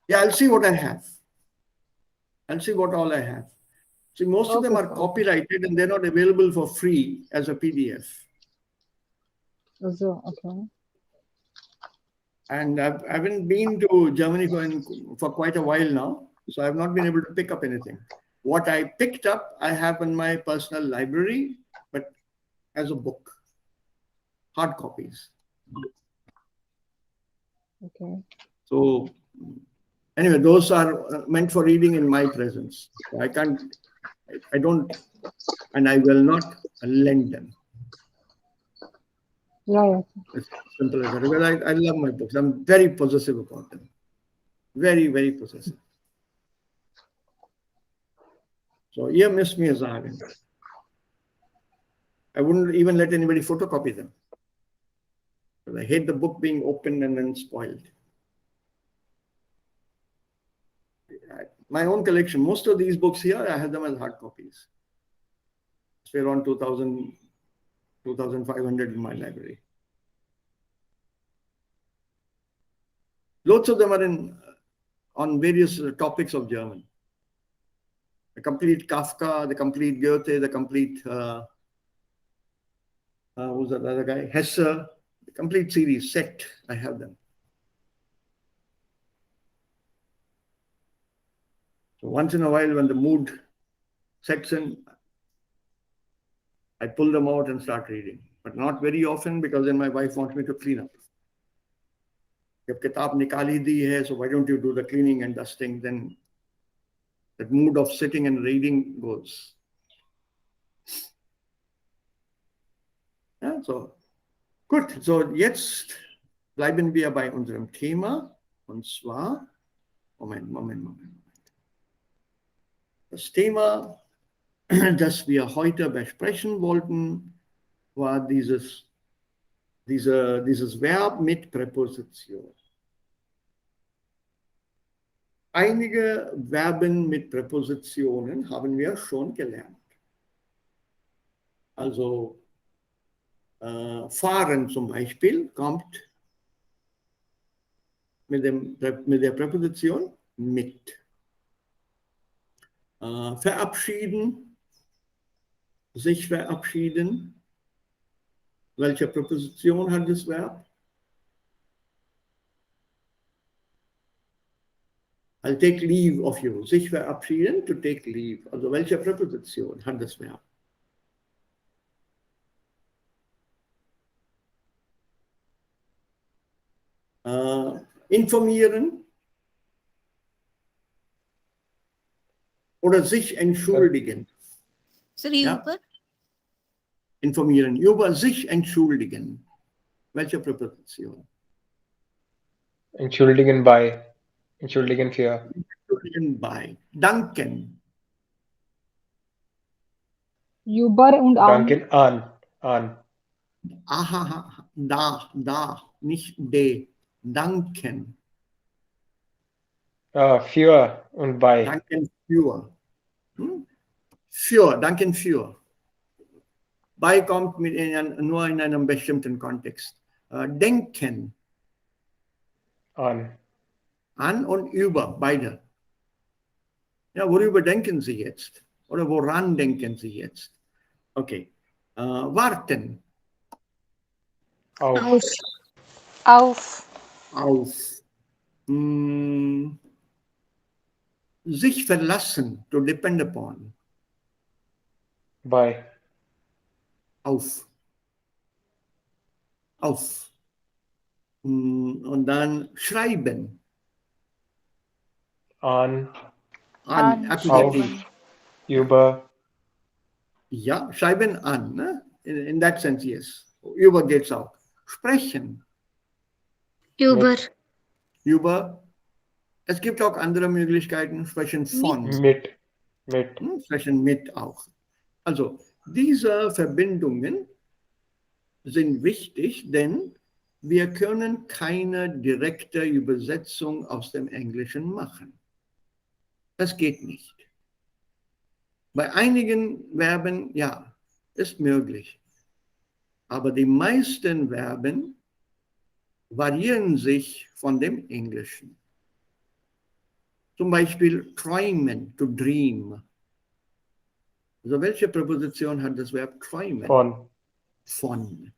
Yeah, I'll see what I have. I'll see what all I have. See, most of them Okay, are sir. Okay. copyrighted and they're not available for free as a PDF. So, okay. And I haven't been to Germany for quite a while now, so I've not been able to pick up anything. What I picked up, I have in my personal library, but as a book, hard copies. Okay. So anyway, those are meant for reading in my presence. So I can't, I don't, and I will not lend them. Yeah, yeah, sir. It's simple as that. Because I love my books. I'm very possessive about them. Very, very possessive. So ihr müsst mir sagen, I wouldn't even let anybody photocopy them. Because I hate the book being opened and then spoiled. My own collection, most of these books here, I have them as hard copies. It's around 2,000, 2,500 in my library. Lots of them are on various topics of German. The complete Kafka, the complete Goethe, the complete, who's that other guy? Hesse, the complete series, set, I have them. So once in a while when the mood sets in, I pull them out and start reading. But not very often because then my wife wants me to clean up. If kitab nikali di hai, so why don't you do the cleaning and dusting? Then that mood of sitting and reading goes. Ja, so gut, so jetzt bleiben wir bei unserem Thema und zwar, Moment. Das Thema, das wir heute besprechen wollten, war dieses Verb mit Präposition. Einige Verben mit Präpositionen haben wir schon gelernt. Also fahren zum Beispiel kommt mit der Präposition mit. Verabschieden, sich verabschieden. Welche Präposition hat das Verb? I'll take leave of you. Sich verabschieden, to take leave. Also welche Präposition hat das Verb? Informieren oder sich entschuldigen. Ja? Informieren, über sich entschuldigen. Welche Präposition? Entschuldigen bei. Entschuldigen für. Entschuldigen bei. Danken. Über und an. Danken an. Aha, da, nicht de. Danken. Für und bei. Danken für. Für, danken für. Bei kommt nur in einem bestimmten Kontext. Denken. An und über, beide. Ja, worüber denken Sie jetzt? Oder woran denken Sie jetzt? Okay. Warten. auf. Sich verlassen, to depend upon. Bei. Auf. Und dann schreiben. An. Akkusativ. Auf. Über. Ja, schreiben an. Ne? In that sense, yes. Über geht's auch. Sprechen. Über. Es gibt auch andere Möglichkeiten. Sprechen von. Mit. Sprechen mit auch. Also, diese Verbindungen sind wichtig, denn wir können keine direkte Übersetzung aus dem Englischen machen. Das geht nicht. Bei einigen Verben, ja, ist möglich. Aber die meisten Verben variieren sich von dem Englischen. Zum Beispiel träumen, to dream. Also welche Präposition hat das Verb träumen? Von. Von.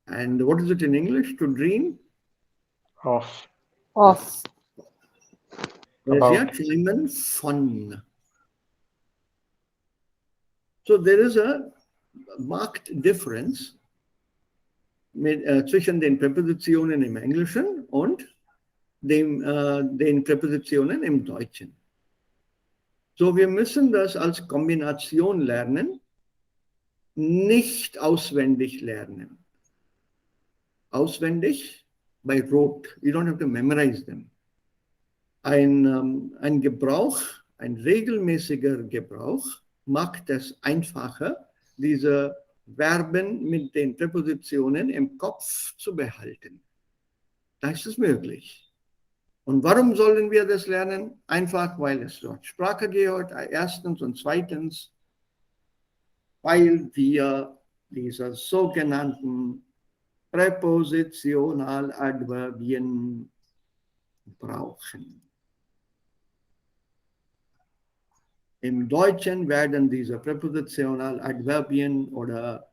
And what is it in English, to dream? Of. Of. Whereas here, About. träumen von. So there is a marked difference zwischen den Präpositionen im Englischen und den Präpositionen im Deutschen. So, wir müssen das als Kombination lernen, nicht auswendig lernen. Auswendig by rote. You don't have to memorize them. Ein Gebrauch, ein regelmäßiger Gebrauch macht es einfacher, diese Verben mit den Präpositionen im Kopf zu behalten. Da ist es möglich. Und warum sollen wir das lernen? Einfach, weil es dort Sprache gehört, erstens, und zweitens, weil wir diese sogenannten Präpositionaladverbien brauchen. Im Deutschen werden diese Präpositionaladverbien oder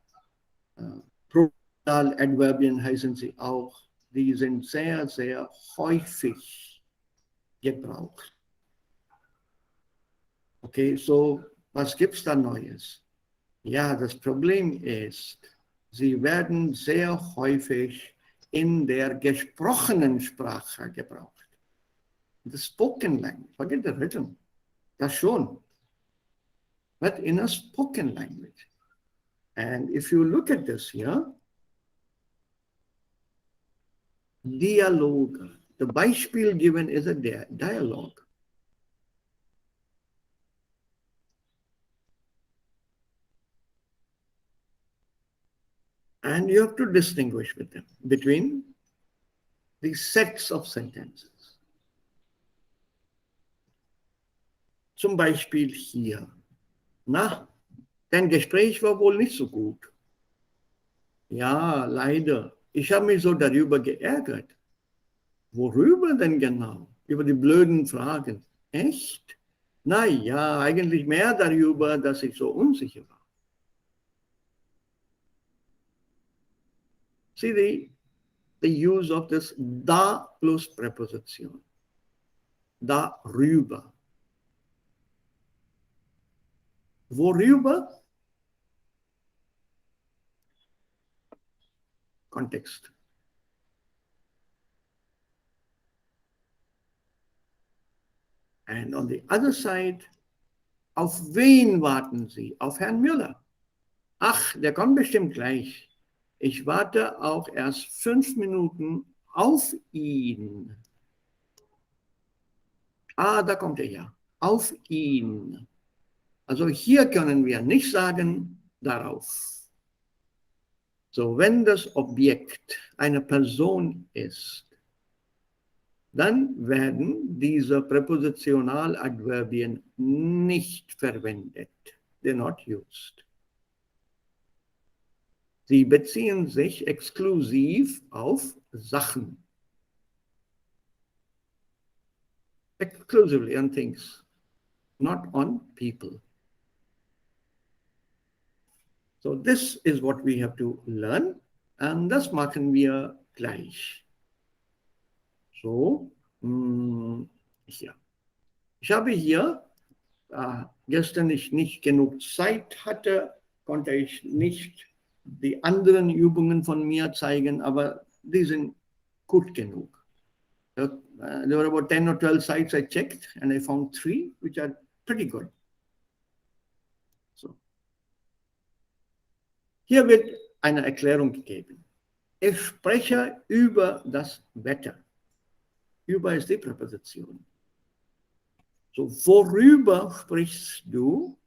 Prononadverbien heißen sie auch, die sind sehr, sehr häufig gebraucht. Okay, so was gibt es da Neues? Ja, das Problem ist, sie werden sehr häufig in der gesprochenen Sprache gebraucht. The spoken language, forget the written, das schon. But in a spoken language. And if you look at this here, Dialoge. The Beispiel given is a dialogue. And you have to distinguish with them between these sets of sentences. Zum Beispiel hier. Na, dein Gespräch war wohl nicht so gut. Ja, leider. Ich habe mich so darüber geärgert. Worüber denn genau? Über die blöden Fragen. Echt? Na ja, eigentlich mehr darüber, dass ich so unsicher war. See the use of this da plus preposition. Darüber. Worüber? Kontext. And on the other side, auf wen warten Sie? Auf Herrn Müller. Ach, der kommt bestimmt gleich. Ich warte auch erst 5 Minuten auf ihn. Ah, da kommt er ja. Auf ihn. Also hier können wir nicht sagen, darauf. So, wenn das Objekt eine Person ist, dann werden diese Präpositionaladverbien nicht verwendet. They're not used. Sie beziehen sich exklusiv auf Sachen. Exclusively on things, not on people. So this is what we have to learn, and das machen wir gleich. So, hier. Ich habe hier, gestern ich nicht genug Zeit hatte, konnte ich nicht die anderen Übungen von mir zeigen, aber die sind gut genug. There were about 10 or 12 sites I checked, and I found 3 which are pretty good. So. Hier wird eine Erklärung gegeben. Ich spreche über das Wetter. Über ist die Präposition. So, worüber sprichst du?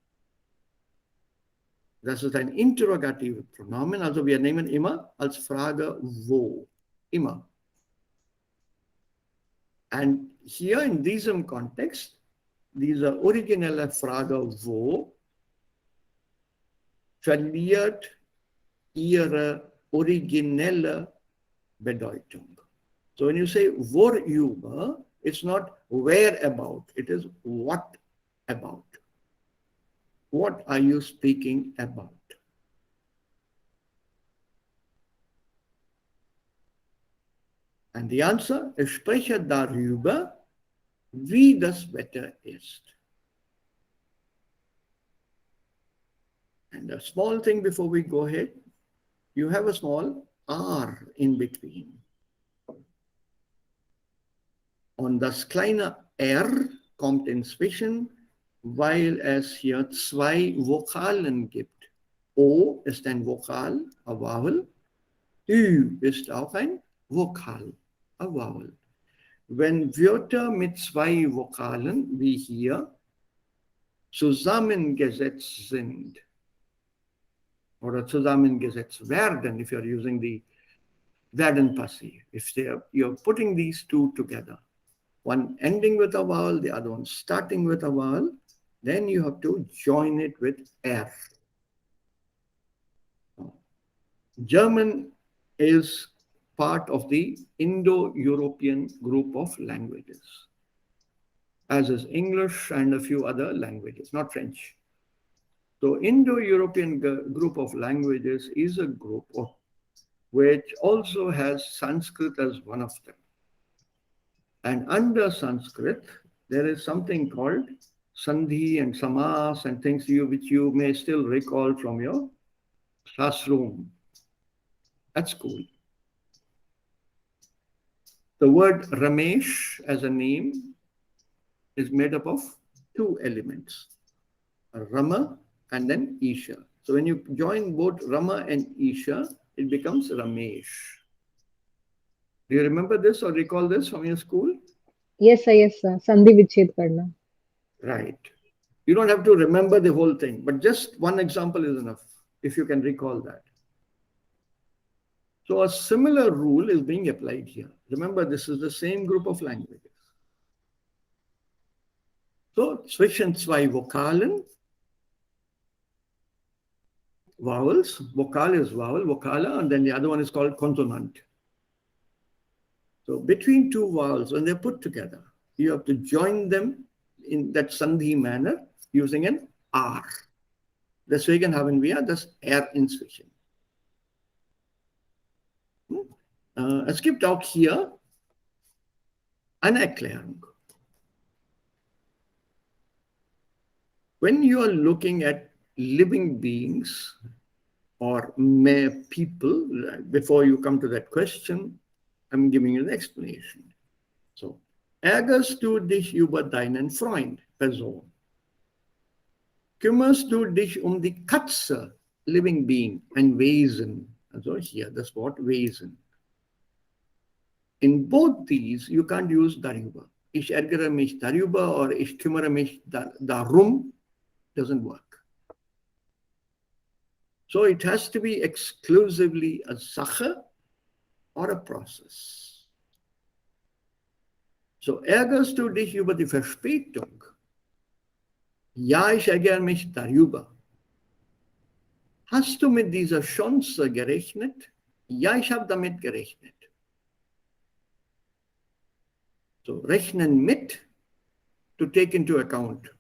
Das ist ein interrogatives Pronomen, also wir nehmen immer als Frage wo. Immer. Und hier in diesem Kontext, diese originelle Frage wo verliert ihre originelle Bedeutung. So when you say worüber, it's not where about, it is what about. What are you speaking about? And the answer, ich spreche darüber, wie das Wetter ist. And a small thing before we go ahead, you have a small R in between. Und das kleine R kommt inzwischen, weil es hier zwei Vokalen gibt. O ist ein Vokal, a vowel. Ü ist auch ein Vokal, a vowel. Wenn Wörter mit zwei Vokalen, wie hier, zusammengesetzt sind oder zusammengesetzt werden, if you're using the werden passiv, if you're putting these two together, one ending with a vowel, the other one starting with a vowel, then you have to join it with R. German is part of the Indo-European group of languages, as is English and a few other languages, not French. So Indo-European group of languages is a group which also has Sanskrit as one of them. And under Sanskrit, there is something called Sandhi and Samas and things which you may still recall from your classroom at school. The word Ramesh as a name is made up of two elements, Rama and then Isha. So when you join both Rama and Isha, it becomes Ramesh. Do you remember this or recall this from your school? Yes, sir. Yes, sir. Sandhi vichhed karna. Right. You don't have to remember the whole thing, but just one example is enough if you can recall that. So a similar rule is being applied here. Remember, this is the same group of languages. So zwischen zwei Vokalen, vowels, vokal is vowel, vokala, and then the other one is called consonant. So between two vowels, when they're put together, you have to join them in that Sandhi manner using an R. Deswegen haben wir das R inzwischen. Es gibt auch hier eine Erklärung. When you are looking at living beings or mere people, before you come to that question, I'm giving you an explanation. So, ärgerst du dich über deinen Freund, Person? Kümmerst du dich die Katze, living being, ein Wesen? Also hier das Wort Wesen. In both these, you can't use darüber. Ich ärgere mich darüber or ich kümmere mich darum, doesn't work. So it has to be exclusively a Sache or a process. So ärgerst du dich über die Verspätung? Ja, ich ärgere mich darüber. Hast du mit dieser Chance gerechnet? Ja, ich habe damit gerechnet. So rechnen mit, to take into account.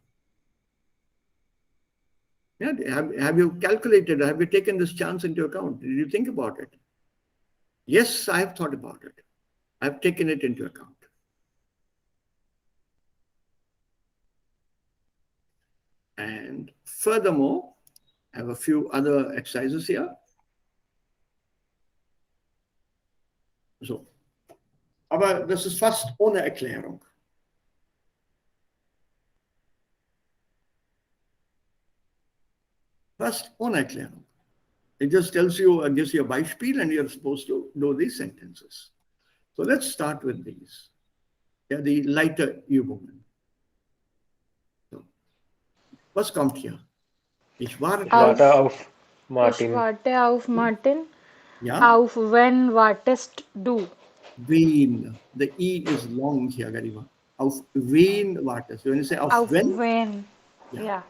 Yeah, have you calculated, have you taken this chance into account? Did you think about it? Yes, I have thought about it. I've taken it into account. And furthermore, I have a few other exercises here. So, aber das ist fast ohne Erklärung. Fast ohne Erklärung. It just tells you, gives you a Beispiel and you're supposed to do these sentences. So let's start with these. Yeah, the lighter Übungen. So, was kommt hier? Ich warte. Warte auf Ich Martin. warte auf Martin. Ja, Auf wen wartest du? wen. The E is long here, Garima. Auf wen wartest du? When you say auf wen, wen? Yeah. Ja.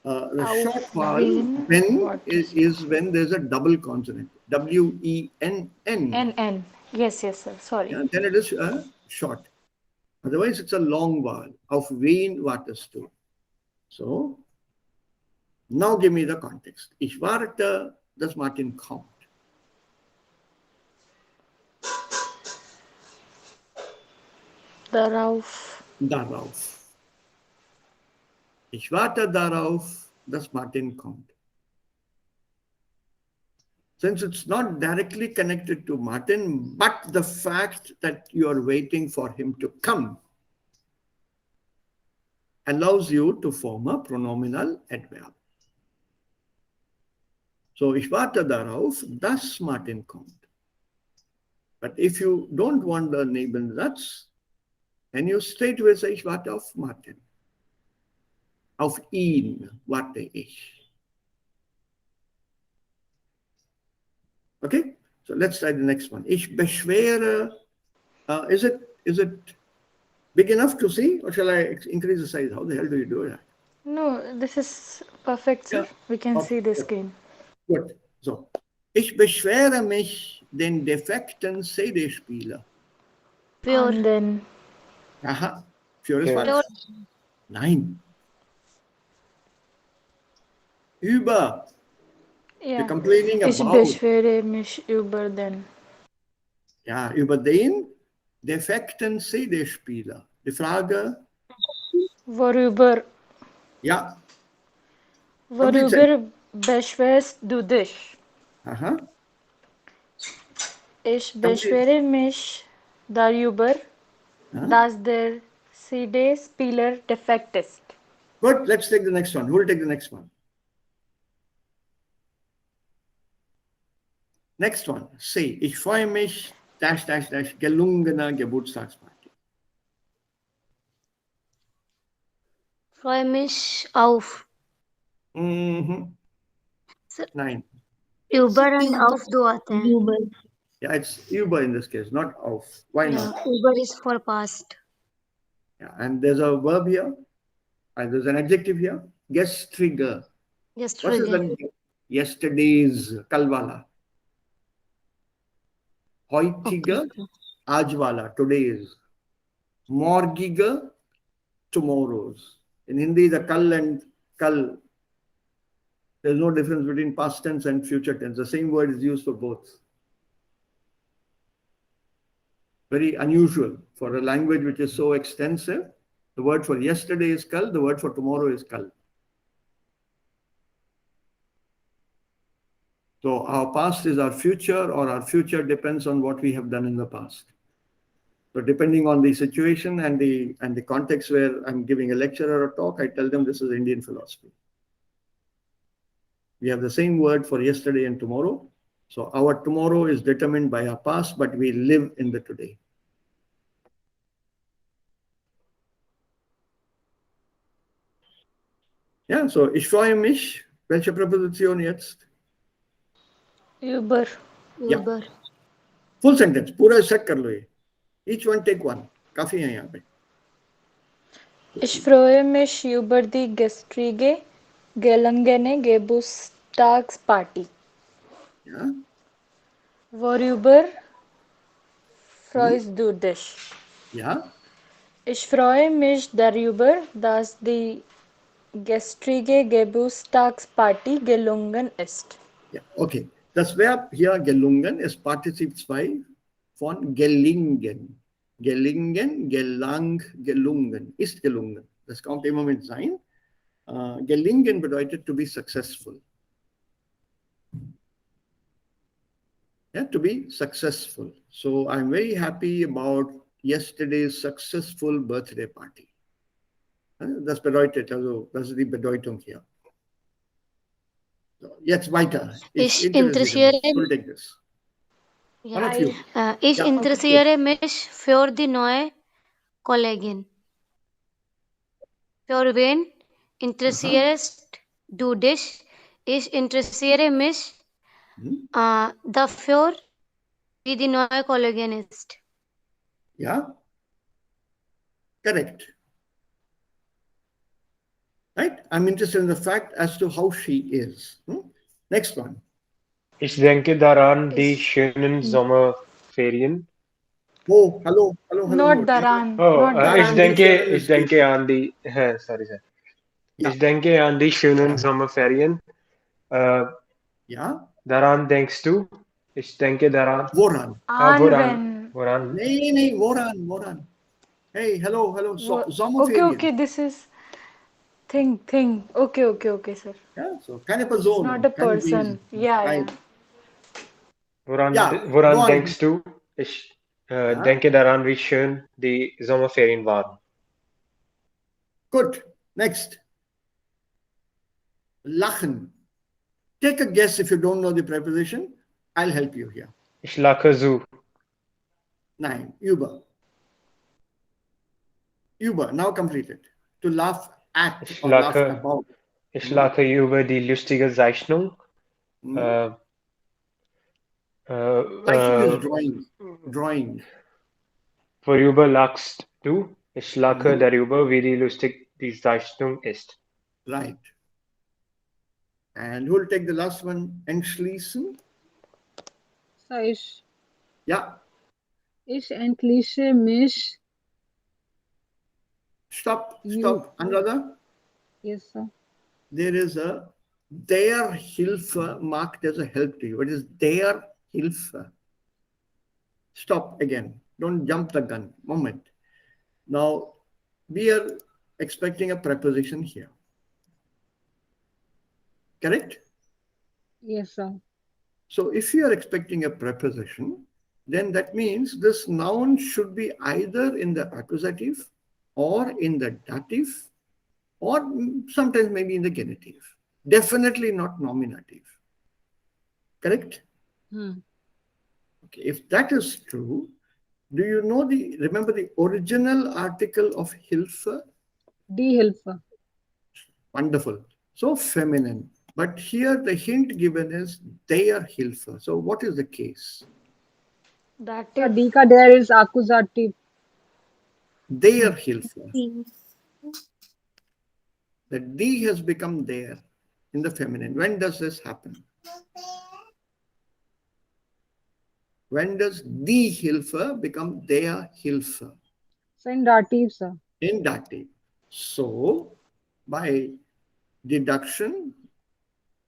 The Auf short vowel, wen when, wartest is when there's a double consonant. W-E-N-N. NN. Yes, yes, sir. Sorry. Yeah, then it is short. Otherwise, it's a long vowel. Auf wen wartest du? So, now give me the context. Ich warte, dass Martin kommt. Darauf. Darauf. Ich warte darauf, dass Martin kommt. Since it's not directly connected to Martin, but the fact that you are waiting for him to come allows you to form a pronominal adverb. So, ich warte darauf, dass Martin kommt. But if you don't want the Nebensatz, then you straight away say, ich warte auf Martin. Auf ihn warte ich. Okay, so let's try the next one. Ich beschwere. Is it big enough to see, or shall I increase the size? How the hell do you do that? No, this is perfect, sir. Yeah. We can Okay. see the screen. Gut. So, ich beschwere mich den defekten CD-Spieler. And then Aha. Für ist Pure. falsch. Nein. Über. You're yeah. complaining Ich about. beschwere mich über den. Ja, über den defekten CD-Spieler. Die Frage, Worüber, ja. Complete worüber beschwerst du dich? Aha. Ich Complete. beschwere mich darüber, Huh? dass der CD-Spieler defekt ist. Good, let's take the next one. Who will take the next one? Next one. Say, ich freue mich, dash, dash, dash, gelungener Geburtstagsparty. Freue mich auf Mhm. Sir. Nein. Uber and auf do आते हैं. Uber. Yeah, it's über in this case, not auf. Why Yeah, not? Uber is for past. Yeah, and there's a verb here, and there's an adjective here. Gestrige. Just What is forget. the yesterday's kalwala? Heutige, Okay. ajwala, today's. Morgige, tomorrow's. In Hindi, the kal and kal, there's no difference between past tense and future tense. The same word is used for both. Very unusual for a language which is so extensive. The word for yesterday is kal, the word for tomorrow is kal. So our past is our future, or our future depends on what we have done in the past. So depending on the situation and the context where I'm giving a lecture or a talk, I tell them this is Indian philosophy. We have the same word for yesterday and tomorrow. So our tomorrow is determined by our past, but we live in the today. Ja, so ich freue mich. Welche Präposition jetzt? Über. Ja. Uber. Full sentence. पूरा set कर लो ये. Each one take one. काफी है यहाँ पे. Ich freue mich über die gestrige gelungene Geburtstagsparty. Ja. Worüber freust du dich? Ja. Ich freue mich darüber, dass die gestrige Geburtstagsparty gelungen ist. Ja, okay. Das Verb hier gelungen ist Partizip 2 von gelingen. Gelingen, gelang, gelungen, ist gelungen. Das kommt immer mit sein. Gelingen bedeutet to be successful. Yeah, to be successful. So I'm very happy about yesterday's successful birthday party. Das bedeutet, also das ist die Bedeutung hier. So, jetzt weiter. Ich interessiere We'll take this. One of you. Ich Ja. interessiere mich für die neue Kollegin. Für wen interessierst du dich? Ich interessiere mich dafür, wie die neue Kollegin ist. Ja? Correct. Right? I'm interested in the fact as to how she is. Next one. Ich denke daran, die schönen Sommerferien Oh, hello, hello, hello. Not Daran. Oh, Not ich Daran Daran. will schönen denke, ich es geht. denke an die, sorry, sir. Ja. Ich denke an die schönen Sommerferien. Ja? Daran denkst du? Ich denke daran. Woran? And Woran? when. Woran? Nee, nee, woran, woran? Hey, hello, hello. So, Okay, Sommerferien. okay. This is thing. Okay, sir. Ja, so keine It's Person, not a keine Wesen. person. Yeah. Nein. Woran, Ja, woran go on. denkst du? Ich Ja? denke daran, wie schön die Sommerferien waren. Good. Next. Lachen. Take a guess if you don't know the preposition. I'll help you here. Ich lache so. Nein, über. Über, now completed. To laugh at Ich or laugh lache, about. ich lache über die lustige Zeichnung. Hmm? Zeichnung is drawing. Drawing. Worüber lachst du? Ich lache Mhm. darüber, wie die lustig die Zeichnung ist. Right. And who will take the last one? Entschließen. So Ja. ich entschließe mich. Stop. You. Another. Yes, sir. There is a der Hilfe marked as a help to you. What is der Hilfe? Stop again. Don't jump the gun. Moment. Now, we are expecting a preposition here. Correct? Yes, sir. So if you are expecting a preposition, then that means this noun should be either in the accusative or in the dative or sometimes maybe in the genitive. Definitely not nominative. Correct? Okay. If that is true, do you know remember the original article of Hilfe? Die Hilfe. Wonderful. So feminine. But here the hint given is der Hilfe. So what is the case? That So if die ka there is accusative. Der Hilfe. The D has become there in the feminine. When does this happen? When does die Hilfe become der Hilfe? So in dative, sir. In dative. So by deduction,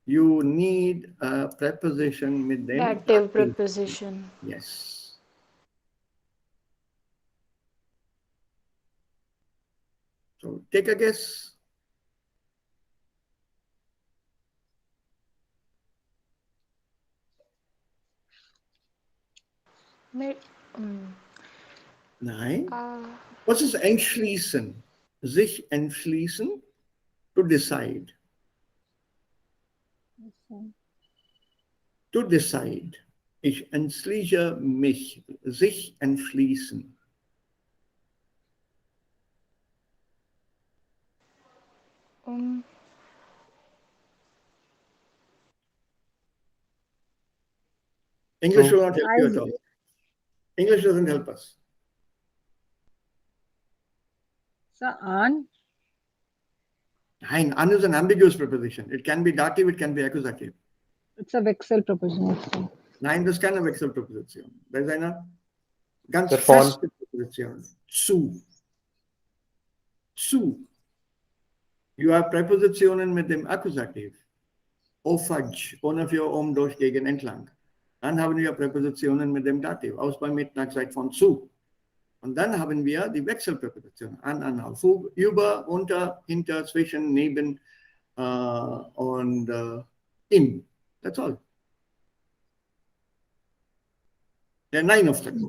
you need a preposition with them. dative preposition. Yes. So take a guess. Nein. What is entschließen? Sich entschließen, to decide. Yes, sir. To decide. Ich entschließe mich. Sich entschließen. English will not help you at all. English doesn't help us. So an. Nein, an is an ambiguous preposition. It can be dative, it can be accusative. It's a Wechsel preposition. Yes, sir. Nein, das ist keine Wechselpräposition. Da ist eine ganz Davon. feste Präposition. Zu. Zu. You have Präpositionen mit dem Akkusativ. Aufwärts, ohne für, durch, gegen, entlang. Dann haben wir Präpositionen mit dem Dativ. Aus, bei, mit, nach, seit, von, zu. Und dann haben wir die Wechselpräpositionen. An, auf, über, unter, hinter, zwischen, neben und in. That's all. There are 9 of them.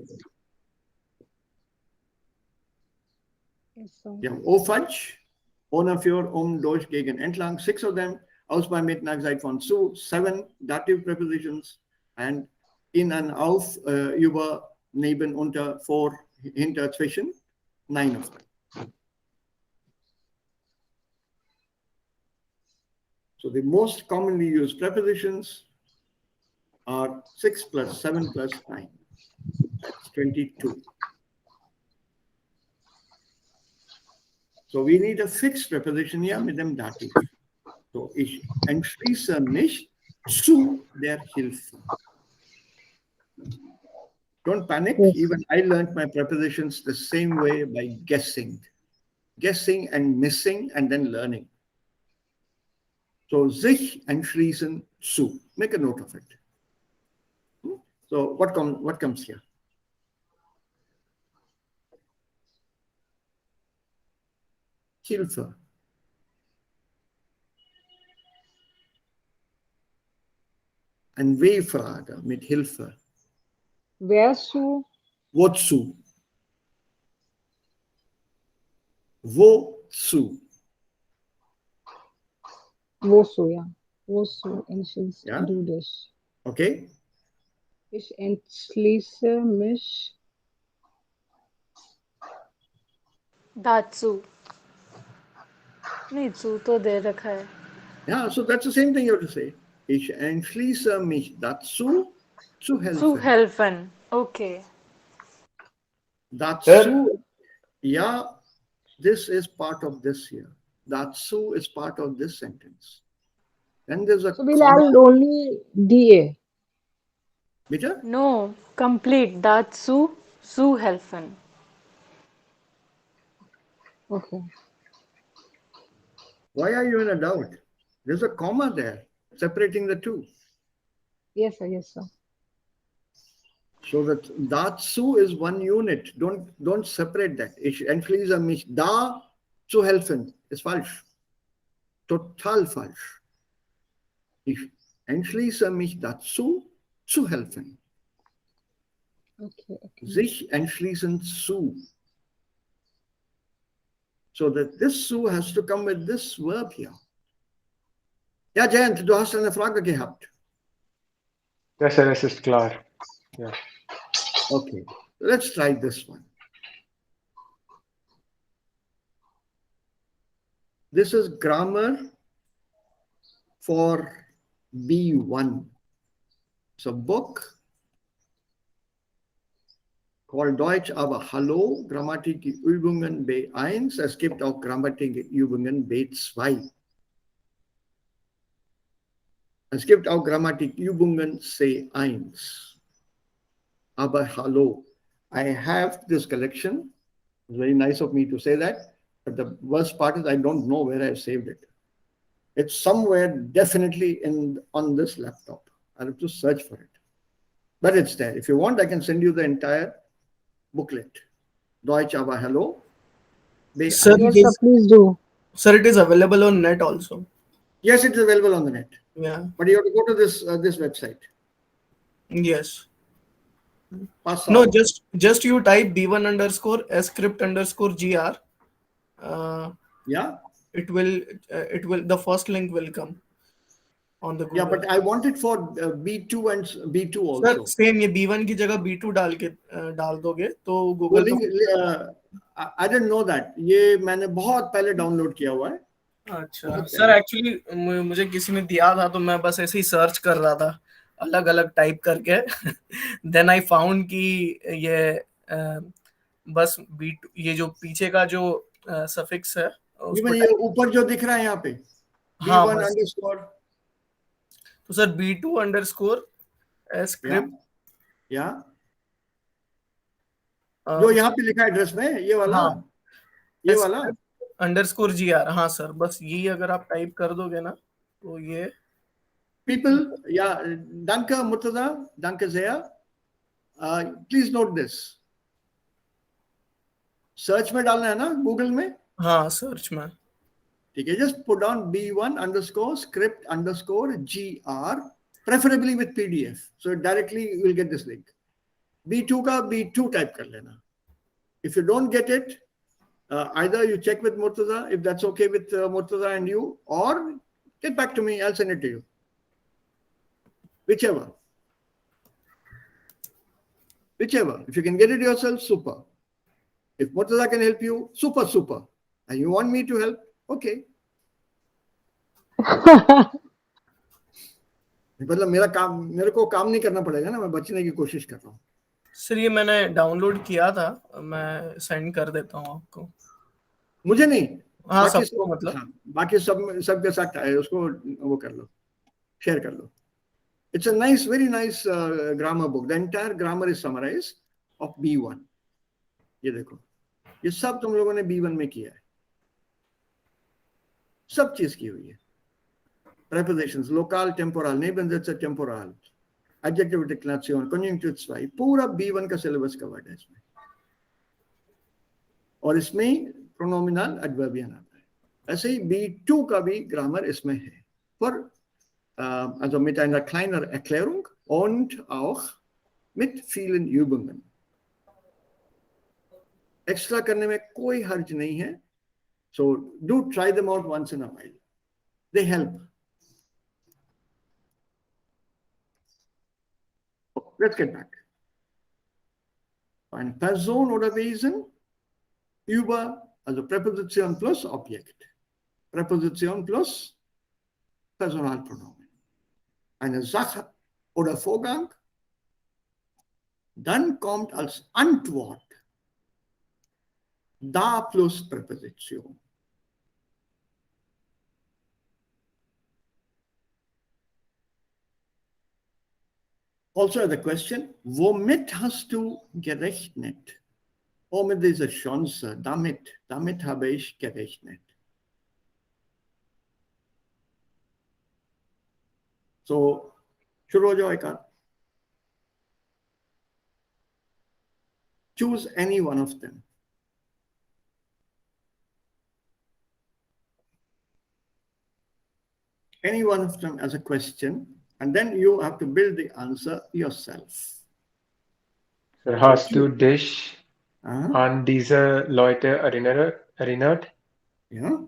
Yes, sir. Wir haben aufwärts, ohne für, durch, gegen, entlang. 6 of them. Aus, bei, mit, nach, seit, von, zu. 7 dative prepositions. And in and auf, über, neben, unter, vor, hinter, zwischen. 9 of them. So the most commonly used prepositions are 6 plus 7 plus 9. That's 22. So we need a fixed preposition here mit dem Dativ. So ich entschließe mich zu der Hilfe. Don't panic. Yes. Even I learned my prepositions the same way by guessing and missing and then learning. So sich entschließen zu. Make a note of it. So what comes here? Hilfe. Ein W-Frage mit Hilfe. Wherezu? Wozu? Wozu? Wozu, ja. Wozu entschließt Ja. du dich? Okay? Ich entschließe mich. दात्सु नहीं सु तो दे रखा है Yeah, so that's the same thing you have to say. Ich entschließe mich dazu, zu helfen. Zu helfen. Okay. Dazu, yeah, this is part of this here. Dazu is part of this sentence. Then there's a So we'll comma. add only DA. Bitte? No, complete. Dazu zu helfen. Okay. Why are you in a doubt? There's a comma there separating the two. Yes, sir. Yes, sir. So that dazu is one unit. Don't separate that. Ich entschließe mich da zu helfen. Ist falsch. Total falsch. Ich entschließe mich dazu zu helfen. Okay. Okay. Sich entschließen zu. So that this zu has to come with this verb here. Ja, Jayant, du hast eine Frage gehabt. Ja, sir, es ist klar. Ja. Okay, let's try this one. This is grammar for B1. It's a book called Deutsch, aber Hallo, Grammatikübungen B1. Es gibt auch Grammatikübungen B2. Es gibt auch Grammatikübungen C1. Aber Hallo. I have this collection. It's very nice of me to say that. But the worst part is I don't know where I saved it. It's somewhere definitely on this laptop. I have to search for it. But it's there. If you want, I can send you the entire booklet. Deutsch, aber Hallo. Sir, Yes, it sir. is, Please do. sir, it is available on net also. Yes, it is available on the net. Yeah. But you have to go to this website. Yes. Pass No, out. just you type b1 _ script _ gr. Yeah. It will the first link will come on the Google. Yeah, but I want it for B2 and B2 Sir, also. same ये b1 की जगह b2 डाल दोगे तो वो Google link, I didn't know that. ये मैंने बहुत पहले डाउनलोड किया हुआ है. अच्छा बहुत सर, पहले. एक्चुअली मुझे किसी ने दिया था तो मैं बस ऐसे ही सर्च कर रहा था अलग अलग टाइप करके. देन आई फाउंड कि ये बस b2 ये जो पीछे का जो सफिक्स है उसको ये ऊपर जो दिख रहा है यहाँ पे हाँ, B1 बस. अंडरस्कोर. तो सर b2 _ script या जो यहाँ पे लिखा है एड्रेस में ये वाला. हाँ, ये वाला _gr. हाँ सर, बस यही अगर आप टाइप कर दोगे ना तो ये people. Yeah, danke Murtaza, danke sehr. Please note this. Search में डालना है ना गूगल में. हाँ, सर्च में. ठीक है, just put down B1 _ script _ gr, preferably with PDF. So directly you will get this link. B2 का B2 type कर लेना. If you don't get it, either you check with Murtaza if that's okay with Murtaza and you, or get back to me. I'll send it to you. Whichever. If you can get it yourself, super. If Murtaza can help you, super. And you want me to help, okay. मतलब मेरे को काम नहीं करना पड़ेगा ना, मैं बचने की कोशिश कर रहा हूँ. सर ये मैंने डाउनलोड किया था, मैं सेंड कर देता हूँ आपको. मुझे नहीं. हाँ, सबको मतलब. हाँ, बाकी सबके साथ है, उसको वो कर लो, शेयर कर लो. It's a nice, very nice grammar book. The entire grammar is summarized of B1. ये देखो, ये सब तुम लोगों ने B1 में किया है, सब चीज की हुई है. Prepositions, local, temporal, Nebensätze, temporal, adjective declination, conjunctive 2, पूरा B1 का सिलेबस कवर्ड है इसमें. और इसमें प्रोनोमिनल एडवर्बियन आता है. ऐसे ही B2 का भी ग्रामर इसमें है. पर also mit einer kleinen Erklärung und auch mit vielen Übungen. Extra करने में कोई हर्ज नहीं है. So do try them out once in a while. They help. Let's get back. Ein Person oder Wesen über, also Präposition plus Objekt. Präposition plus Personalpronomen. Eine Sache oder Vorgang, dann kommt als Antwort da plus Präposition. Also the question, womit hast du gerechnet? Oh, mit dieser Chance, damit habe ich gerechnet. So, शुरू हो जाओ एक आध. Choose any one of them. Any one of them as a question, and then you have to build the answer yourself. Sir, hast du dich Uh-huh. an diese Leute erinnert? Ja,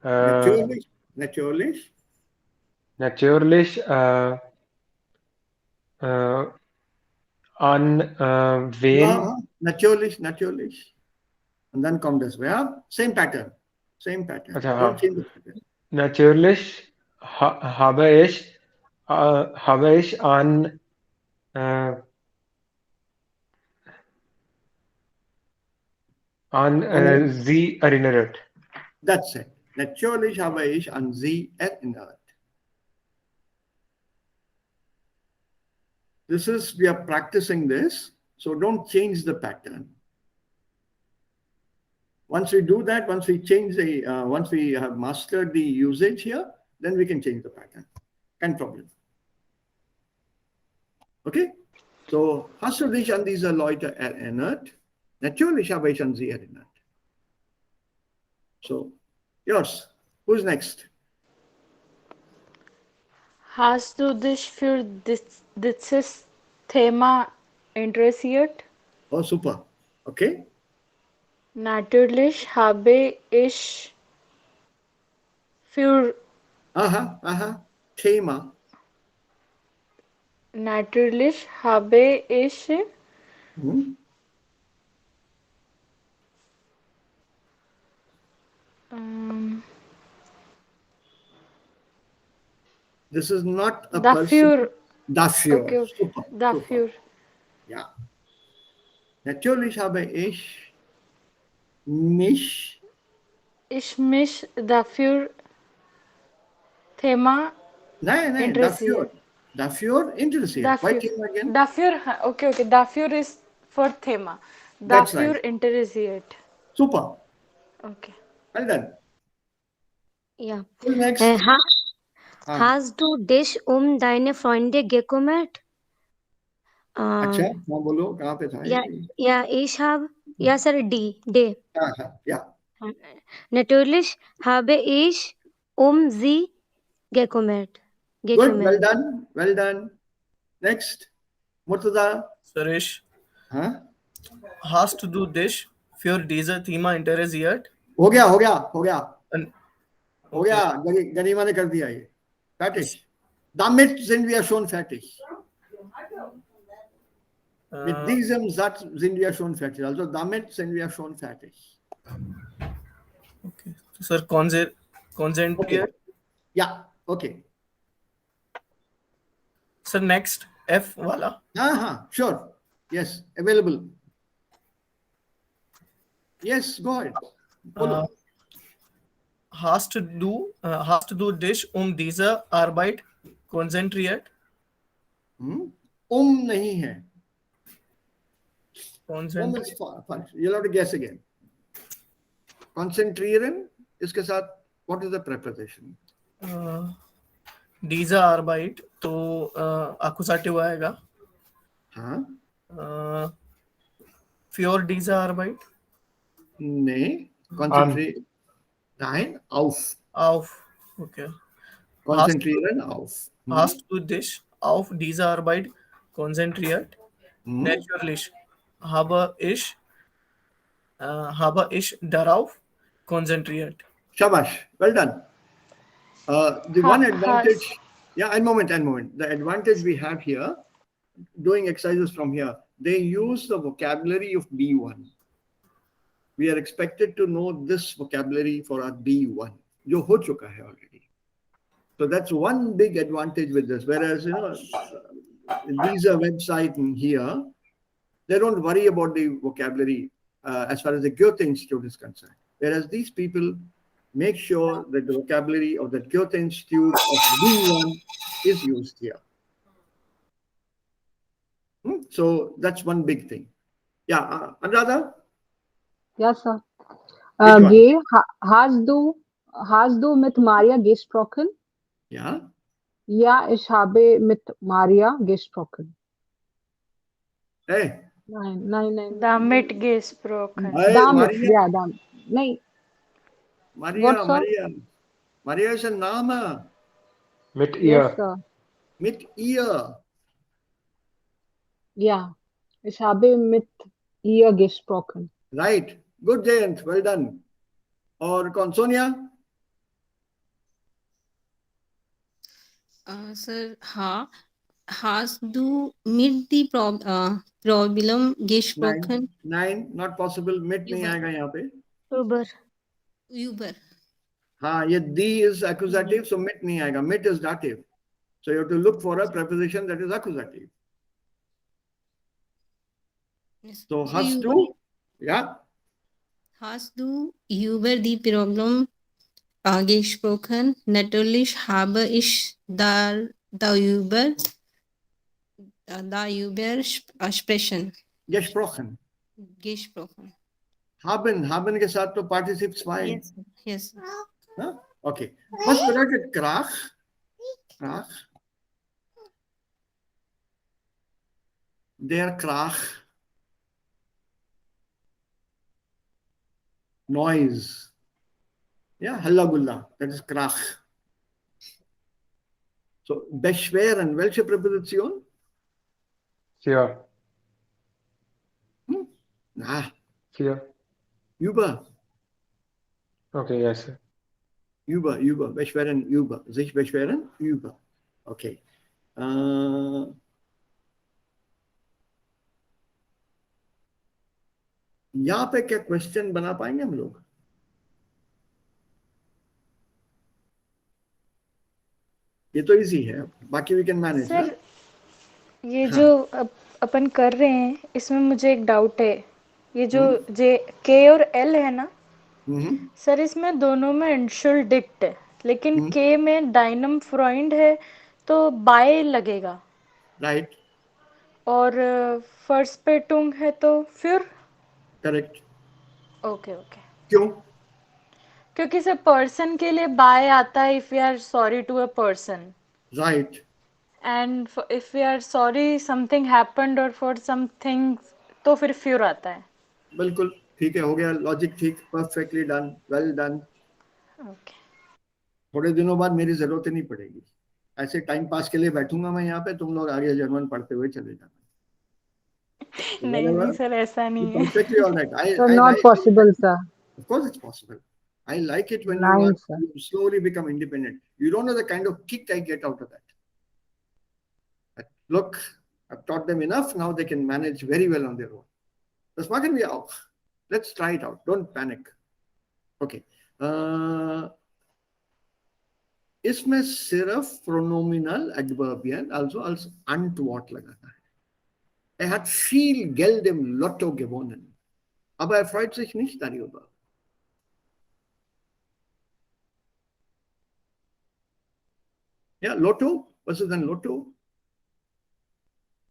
Äh, natürlich. natürlich an wen? Ja, natürlich. Und dann kommt das Verb. Same pattern. Acha, Don't change the pattern. Natürlich habe ich an sie erinnert. That's it. Natürlich habe ich an sie erinnert. We are practicing this, so don't change the pattern. Once we do that, once we have mastered the usage here, then we can change the pattern. Kein Problem. Okay? So, hast du dich an diese Leute erinnert? Natürlich habe ich an sie erinnert. So, yours. Who's next? Hast du dich für dieses Thema interessiert? Oh, super. Okay? Natürlich habe ich für Thema. Natürlich habe ich Hm? This is not a dafür. person. Dafür. Okay. Super. Dafür. Ja. Natürlich habe ich mich dafür Thema Nein, interessiert. Dafür interessiert. Why Thema again? Dafür, okay, dafür ist für Thema. That's Dafür right. interessiert. Super. Okay. Well done. Ja. Who's next? Hast du dich deine Freunde gekümmert? अच्छा, हाँ बोलो, कहाँ पे था ich habe, ja, sir, D. Ja. Natürlich habe ich sie gekümmert. Good, well done. Next, Murtaza. Suresh, हाँ? hast du dich für diese Thema interessiert? हो गया. An- हो गया, गनीमा ने कर दिया ये. Fertig. Damit sind wir schon fertig. Mit diesem Satz sind wir schon fertig. Also damit sind wir schon fertig. Okay. Sir, concentrate. Yeah, okay. Sir, next F wala. Sure. Yes, available. Yes, go ahead. Follow. Hast du dich diese Arbeit concentrate, नहीं है. concentrate. Is you'll have to guess again. Concentrieren, इसके साथ what is the preposition? डीजा आर्बाइट तो accusative आएगा. हाँ. Für डीजा आर्बाइट. Nee. Concentrate. Nein. Auf. Auf. Okay. Konzentrieren auf. Hast du dich auf diese Arbeit konzentriert? Natürlich habe ich darauf konzentriert. Shabash. Well done. The one advantage. Yeah, one moment. The advantage we have here, doing exercises from here, they use the vocabulary of B1. We are expected to know this vocabulary for our B1. जो हो चुका है already. So that's one big advantage with this. Whereas, these are websites in here, they don't worry about the vocabulary as far as the Goethe Institute is concerned. Whereas these people make sure that the vocabulary of the Goethe Institute of B1 is used here. So that's one big thing. Yeah, Anuradha? Yes, sir. Which one? Geh, hast du mit Maria gesprochen? Ja. Ja, ich habe mit Maria gesprochen. Hey. Nein. Damit gesprochen. Hey, Damit, Maria. ja, damit. Nein, What, sir? Maria ist ein Name. Mit yes, ihr. sir. Mit ihr. Ja, ich habe mit ihr gesprochen. Right. Good, Jayant. Well done. Or Sonia? Sir, hast du mit die Problem gesprochen? Nein, not possible. Mit नहीं आएगा यहाँ पे. Über. हाँ, ये D is accusative, so mit नहीं आएगा. Mit is dative. So you have to look for a preposition that is accusative. Yes. So hast du? Yeah. Hast du über die Problem gesprochen? Natürlich habe ich darüber sprechen. Gesprochen. Gesprochen. Haben के साथ तो participle 2. Yes. Huh? Okay. Was bedeutet Krach? Krach. Der Krach. Noise. Yeah, Halla Gulla. That is Krach. So, beschweren. Welche Präposition? Für. Na, Für. über. Okay, yes, sir. Über. Beschweren, über. Sich beschweren, über. Okay. यहाँ पे क्या question बना पाएंगे हम लोग? ये तो easy है, बाकी वी कैन मैनेज. सर ये जो अपन कर रहे हैं इसमें मुझे एक डाउट है. ये जो के और एल है ना सर, इसमें दोनों में इंशुलडिक्ट है, लेकिन के में डायनम फ्रॉइंड है तो बाय लगेगा. राइट. और फर्स्ट पे टुंग है तो फिर. करेक्ट. ओके. क्यों? क्योंकि सर पर्सन के लिए बाय आता है if we are sorry to a person. Right. And if we are sorry something happened और फॉर समथिंग तो फिर फ्यूर आता है. बिल्कुल ठीक है, हो गया. लॉजिक ठीक. Perfectly done. Well done. Okay. थोड़े दिनों बाद मेरी जरूरत ही नहीं पड़ेगी. ऐसे टाइम पास के लिए बैठूंगा मैं यहाँ पे, तुम लोग आगे जर्मन पढ़ते हुए चले जाना. नहीं सर, ऐसा नहीं है. Perfectly all right. So not possible, sir. Of course it's possible. I like it when Nice, you slowly become independent. You don't know the kind of kick I get out of that. But look, I've taught them enough. Now they can manage very well on their own. Das machen wir auch. Let's try it out. Don't panic. Okay. इसमें सिर्फ pronominal adverbial also als Antwort लगाना है. Er hat viel Geld im Lotto gewonnen, aber er freut sich nicht darüber. Ja, Lotto, Was ist denn Lotto?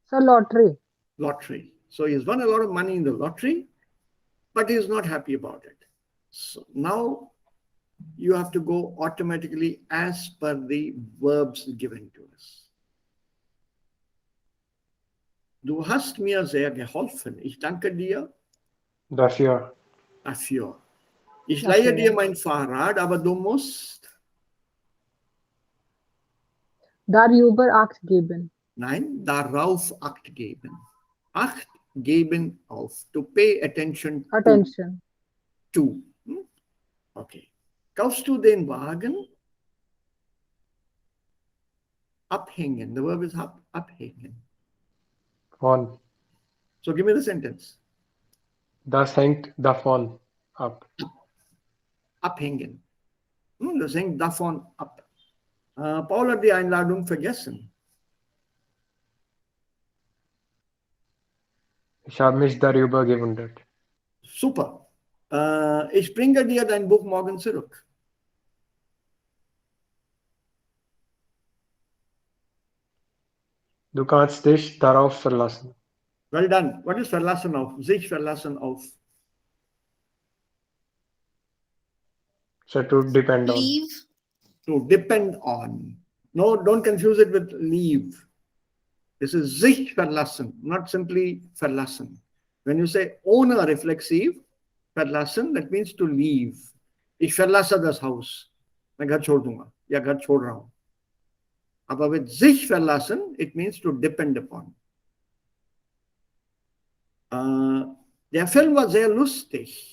Sir, lottery. Lottery. So he's won a lot of money in the lottery, but he's not happy about it. So now you have to go automatically as per the verbs given to us. Du hast mir sehr geholfen. Ich danke dir Dafür. dafür. Ich leihe Dafür. dir mein Fahrrad, aber du musst. Darüber Acht geben. Nein, darauf Acht geben. Acht geben auf. To pay attention Attention. to. Okay. Kaufst du den Wagen? Abhängen. The verb is abhängen. Von. So give me the sentence. Das hängt davon ab. Abhängen. Das hängt davon ab. Paul hat die Einladung vergessen. Ich habe mich darüber gewundert. Super. Ich bringe dir dein Buch morgen zurück. Du kannst dich darauf verlassen. Well done. What is verlassen auf? Sich verlassen auf. So to depend on. Leave. To depend on. No, don't confuse it with leave. This is sich verlassen, not simply verlassen. When you say own a reflexive, verlassen, that means to leave. Ich verlasse das Haus. मैं घर छोड़ दूंगा या घर छोड़ रहा हूं. Aber with sich verlassen, it means to depend upon. Der Film war sehr lustig.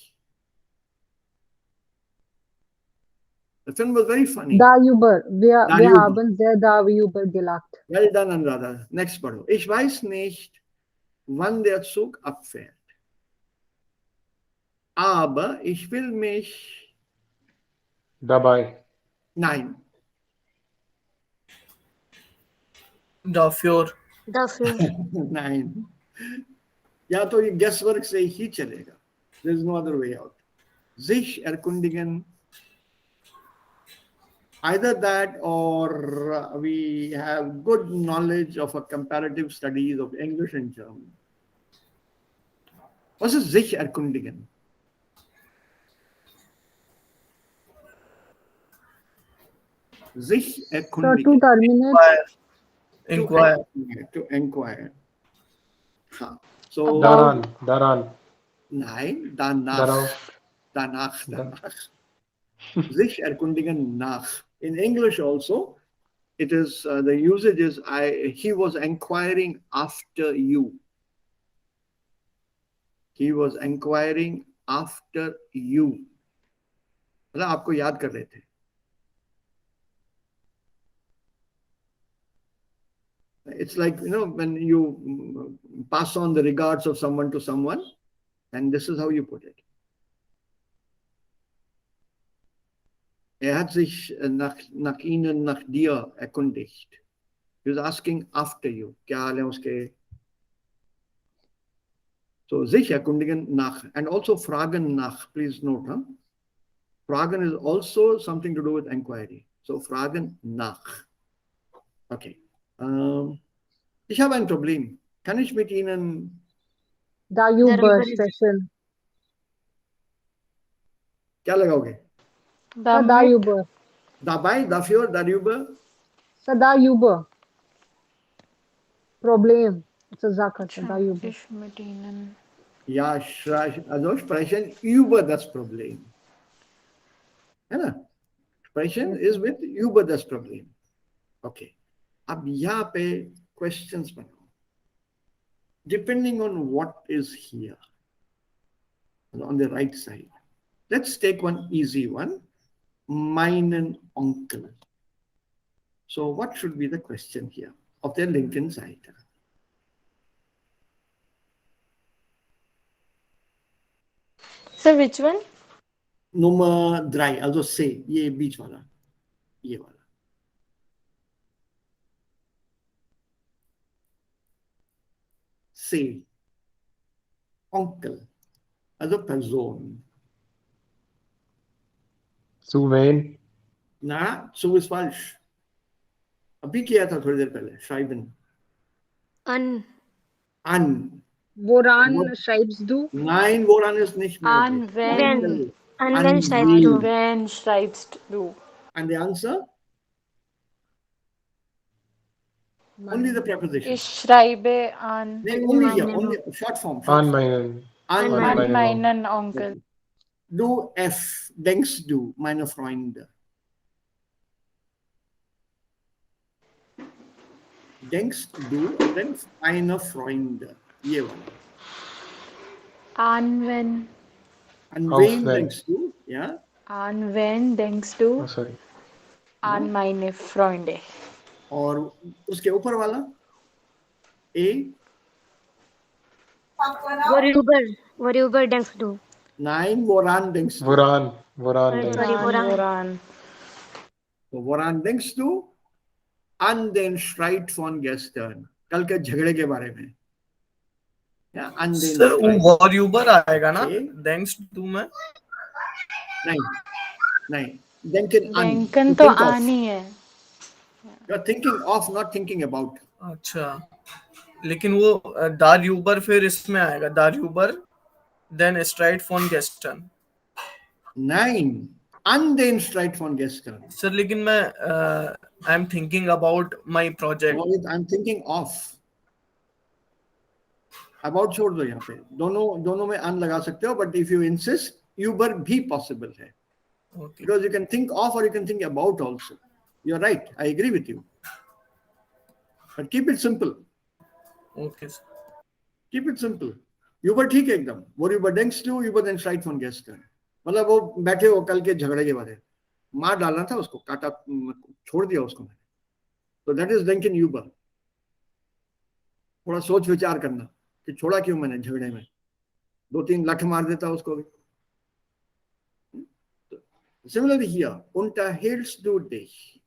The film was very funny. Darüber. Wir Darüber. haben sehr darüber gelacht. Well done, Anuradha. Next photo. Ich weiß nicht, wann der Zug abfährt. Aber ich will mich... Dabei. Nein. Dafür. Dafür. Nein. या तो ये guesswork से ही चलेगा. There is no other way out. Sich erkundigen. Either that or we have good knowledge of a comparative studies of English and German. Was ist sich erkundigen? Sich So erkundigen. to terminate. Inquire. To inquire. Huh. So, Daran. nein, danach. Darauf. Danach. Sich erkundigen nach. In English also, it is the usage is he was inquiring after you. He was inquiring after you. मतलब आपको याद कर रहे थे. It's like, you know, when you pass on the regards of someone to someone, and this is how you put it. Hat sich nach Ihnen, nach dir erkundigt. He was asking after you. क्या हाल है उसके? So, sich erkundigen nach. And also fragen nach. Please note. Huh? Fragen is also something to do with inquiry. So, fragen nach. Okay. Ich habe ein Problem. Kann ich mit Ihnen... Darüber sprechen. क्या लगाओगे? Sir, darüber. Dabei, dafür, darüber? Sir, darüber. Problem. It's Sache. Darüber. Ich mit Ihnen. Ja, also sprechen über das Problem. है ना? Sprechen is with über das Problem. Okay. अब यहाँ पे questions बनाओ. Depending on what is here. On the right side. Let's take one easy one. Meinen Onkel. So what should be the question here of their LinkedIn site? Sir, which one? Nummer 3, also say, ये बीच वाला, ये वाला. Say, Onkel, also Person. Zu wen? Na, so ist falsch. अभी किया था थोड़ी देर पहले, schreiben. An. An. Woran schreibst du? Nein, woran ist nicht An, möglich. when, An An when schreibst wen. du? when schreibst du? And the answer? Only the preposition. Ich schreibe an Nee, only here, Meinen. only short form. An meinen. An An meinen. meinen Onkel. Du F, denkst du, meine Freunde. Denkst du und dann meine Freunde. Je वाला. An wenn, An Auf wen wen. denkst du? Ja? an wen denkst du? Oh, sorry. An meine Freunde. और उसके ऊपर वाला A? Worüber denkst du? Nein, woran denkst du? Woran. Woran Sorry, denkst sorry, du? woran? Woran? So, woran denkst du? An den Streit von gestern. कल के झगड़े के बारे में. या an den सर वो Streit. वॉल्यूबर आएगा ना Okay. थैंक्स टू में नहीं, नहीं. Denken an. Denken To तो think of. an ही है. You're thinking of, not thinking about. अच्छा लेकिन वो दार्यूबर फिर इसमें आएगा दार्यूबर देन स्ट्राइट फॉन गेस्टन Nein. An den Streit von gestern. Sir लेकिन मैं I am thinking about my project No, I'm thinking of. About छोड़ दो यहाँ पे. दोनों में an लगा सकते हो, but if you insist, Uber भी possible है. Okay Because you can think of or you can think about also. You're right. I agree with you. But keep it simple. Okay Keep it simple. Uber ठीक है एकदम. Worüber denkst du? Uber den Streit von gestern. मतलब वो बैठे हो कल के झगड़े के बारे में. मार डालना था उसको, काटा, छोड़ दिया उसको मैंने. So that is denken Uber. थोड़ा सोच विचार करना कि छोड़ा क्यों मैंने झगड़े में. 2-3 लाख मार देता उसको भी. Similarly here, unterhältst du dich?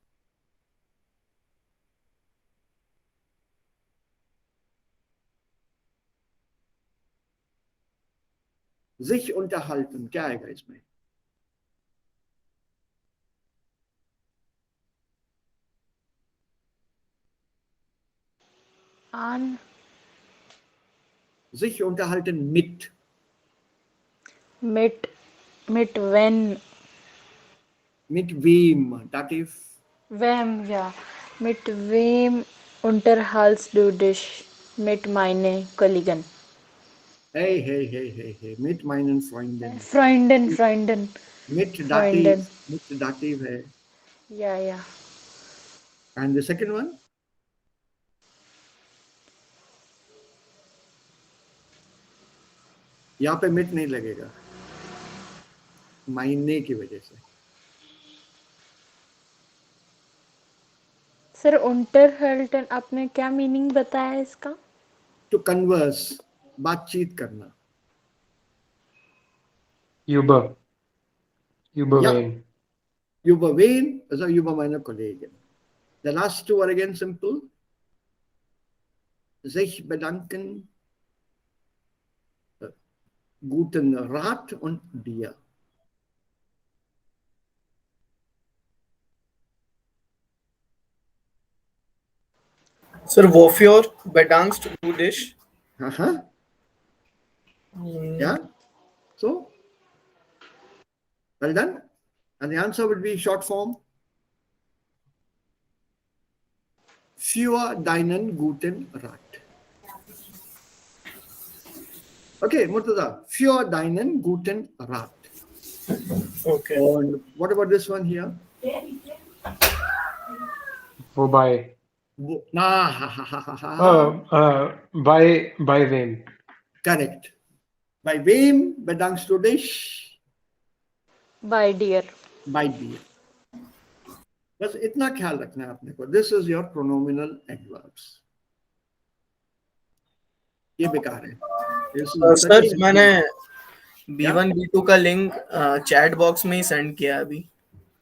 sich unterhalten, क्या आएगा इसमें? An, sich unterhalten mit. mit wenn, Mit wem? Dativ. wem, ja. Mit wem unterhältst du dich? Mit meinen Kollegen. Hey. Mit meinen Freunden. Freunden. Mit Freunden. dativ. Mit dativ है. Ja. And the second one? यहाँ पे mit नहीं लगेगा. मायने की वजह से. Sir unterhalten आपने क्या मीनिंग बताया इसका? To converse. बातचीत करना. Über. Über Ja. wen. Über wen? Also über meine Kollegen. The last two are again simple. Sich bedanken. Guten Rat und dir. Sir वॉफ्योर बेडांग्स टू डिश Uh-huh. Yeah. So, well done. And the answer would be short form. Für deinen guten Rat. Okay, Murtaza. Für deinen guten Rat. Okay And what about this one here? Wobei. Bei wem. Correct. Bei wem bedankst du dich? By dear. By dear. बस इतना ख्याल रखना है आपने को. This is your pronominal adverbs. ये बेकार है. सर मैंने B1 B2 का लिंक चैट बॉक्स में ही सेंड किया अभी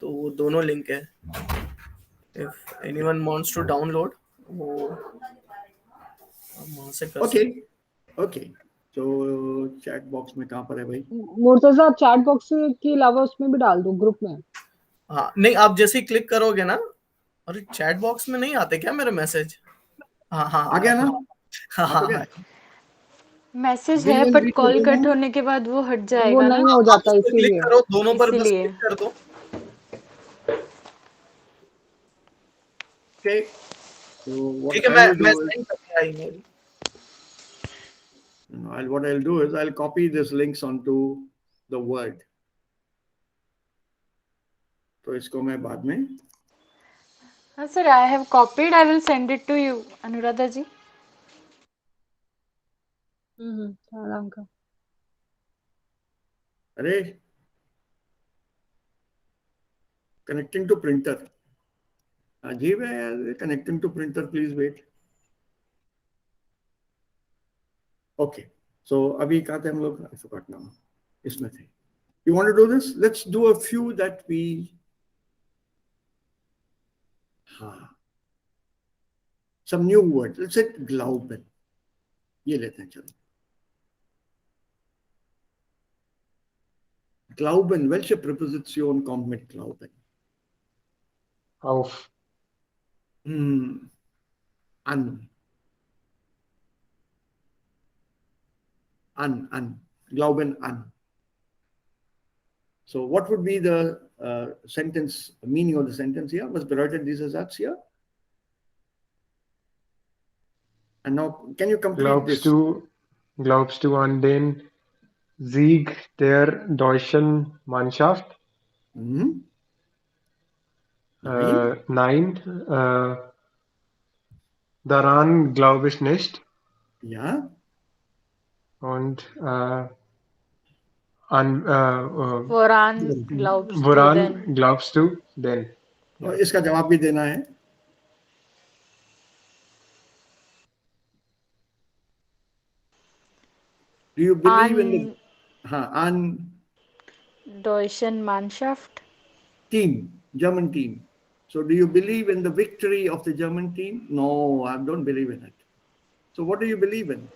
तो वो दोनों लिंक है if anyone wants to download वो वहां से कर ओके. तो चैट बॉक्स में कहाँ पर है भाई? मुर्तजा चैट बॉक्स के अलावा उसमें भी डाल दो ग्रुप में. हाँ नहीं आप जैसे ही क्लिक करोगे ना अरे चैट बॉक्स में नहीं आते क्या मेरे मैसेज? हाँ हाँ आ गया ना? हाँ आ हाँ तो गया? हाँ। मैसेज है बिलियन बट रीच कॉल हो कट गया? होने के बाद वो हट वो जाएगा ना। नहीं हो आप जाता उस पर क्लिक इसीलिए। करो, दोनों पर बस इसीलिए क्लिक कर दो। Okay. So what ठीक है, I मैं will do is, सेंड कर दिया email. what I'll do is I'll copy these links onto the Word. तो इसको मैं बाद में, हाँ sir, I have copied, I will send it to you Anuradha ji. आराम का। अरे कनेक्टिंग टू प्रिंटर, अजीब है यार, connecting to printer, please wait. Okay, so अभी कहाँ थे हम लोग? आई फॉरगॉट नाउ, इसमें थे। You want to do this? Let's do a few that we, some new words. Let's say glauben. ये लेते हैं, चलो। Glauben, welche Präposition kommt mit glauben? Auf. An. An. Glauben an. So what would be the sentence, meaning of the sentence here? Was bedeutet dieser Satz here? And now, can you complete this? Glaubst du an den Sieg der deutschen Mannschaft? Nein. Nein, daran glaube ich nicht. Ja. Und woran glaubst du woran denn? glaubst du denn? और इसका जवाब भी देना है। Do you believe in the an deutschen Mannschaft? team, German team? So do you believe in the victory of the German team? No, I don't believe in it. So what do you believe in?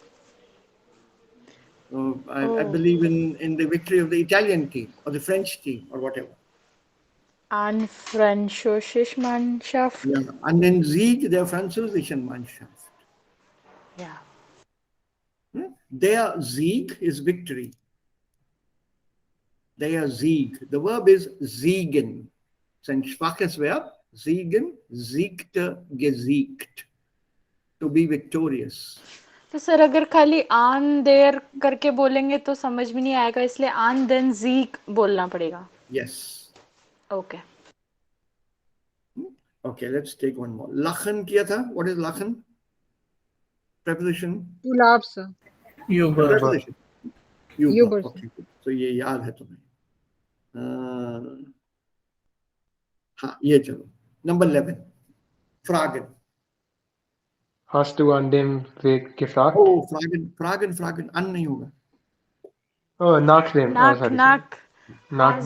I believe in the victory of the Italian team or the French team or whatever. An französische Mannschaft? Ja, an den Sieg der französischen Mannschaft. Ja. Der Sieg is victory. Der Sieg. The verb is siegen. It's ein schwaches Verb. Siegen, siegte, gesiegt. To be victorious. तो sir अगर खाली आन देर करके बोलेंगे तो समझ में नहीं आएगा, इसलिए आन देन जीक बोलना पड़ेगा। Yes. Okay. Okay, let's take one more. Lachen किया था. What is lachen? Preposition. To laugh, sir. Preposition. Uber. Okay. So ये याद है तुम्हें। हाँ, ये चलो। Number 11. Fragen. Hast du an dem Weg gefragt? Oh, fragen. An नहीं होगा। Oh, nach dem. Oh, sorry. Nach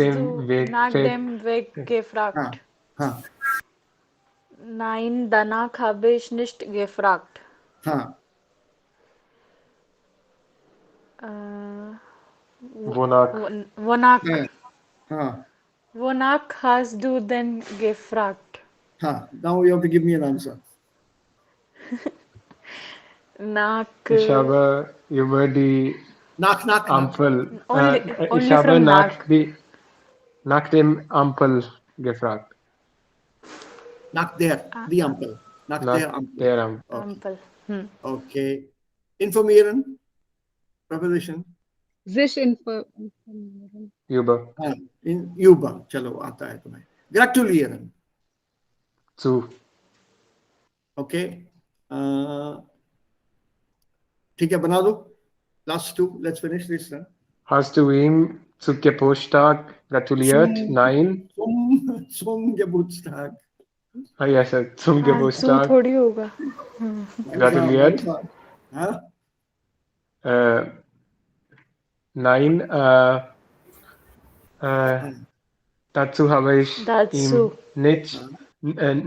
dem Weg gefragt. हाँ. Nein, danach habe ich nicht gefragt. हाँ. Wonach? हाँ. Wonach hast du denn gefragt? हाँ. Now you have to give me an answer. Nach. Ich habe über die Ampel. Ich habe nach dem Ampel gefragt. Nach der Ampel. Nach der Ampel. Ampel. Okay. Informieren. Preposition. Sich informieren. Über. Über. चलो आता है तुम्हें. Gratulieren. Zu. Okay. ठीक है, बना दो. Last two. Let's finish this. Hast du ihm zum Geburtstag gratuliert? Nein. Zum Geburtstag. Ah, ja, sir. Zum Geburtstag. थोड़ी होगा. Gratuliert. Nein. Dazu habe ich ihm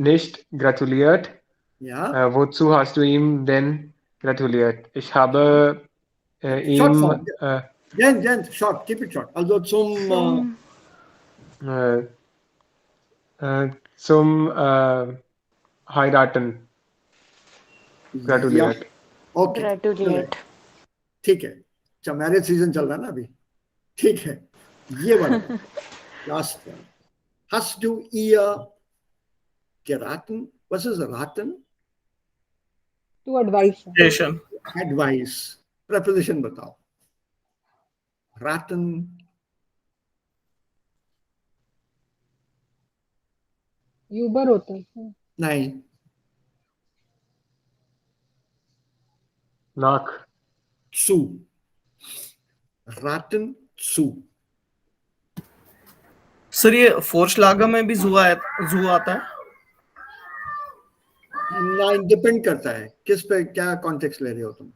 nicht gratuliert. Ja. Wozu hast du ihm denn gratuliert? Ich habe ihm. Gent, short, keep it short. Also zum heiraten, gratuliert. Okay ग्रेटुलेट। ठीक है। अच्छा marriage season चल रहा है ना अभी, ठीक है। ये वाला लास्ट वाला, hast du ihr geraten? Was ist raten? To advice है। Station. Advice, preposition बताओ। raten, यूबर होता है। नहीं, Nach. zu, raten zu। Sir ये फोर्शलागा में भी जू आता है? नहीं, डिपेंड करता है किस पे क्या कॉन्टेक्स्ट ले रहे हो तुम,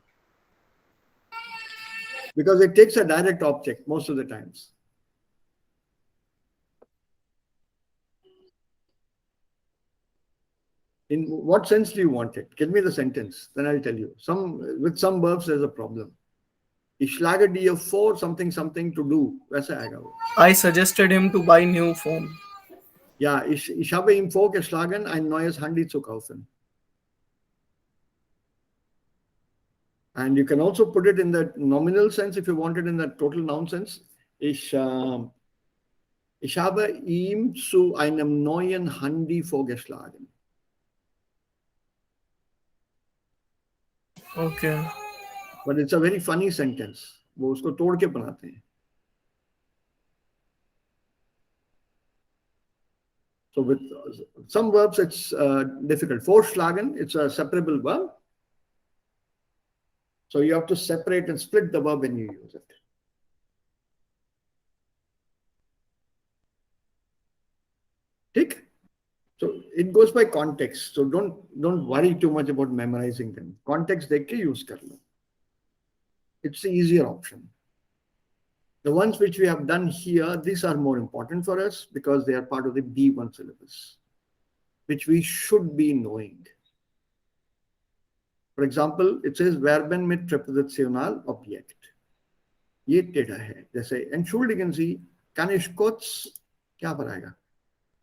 because it takes a direct object most of the times. In what sense do you want it? Give me the sentence, then I'll tell you. With some verbs there's a problem. Ich schlage dir vor something something to do. वैसे आएगा वो। I suggested him to buy new phone. Ja, ich habe ihm vorgeschlagen, ein neues Handy zu kaufen. And you can also put it in the nominal sense if you want it in the total noun sense. Ich habe ihm zu einem neuen Handy vorgeschlagen. Okay. But it's a very funny sentence. वो उसको तोड़ के बनाते हैं. So with some verbs it's difficult. Vorschlagen, it's a separable verb. So you have to separate and split the verb when you use it. Tick. So it goes by context. So don't worry too much about memorizing them. Context देख के use कर लो. It's the easier option. The ones which we have done here, these are more important for us because they are part of the B1 syllabus, which we should be knowing. For example, it says Verben mit Präpositional Objekt. ये टेढ़ा है. जैसे entschuldigen Sie, kann ich kurz, क्या बनाएगा?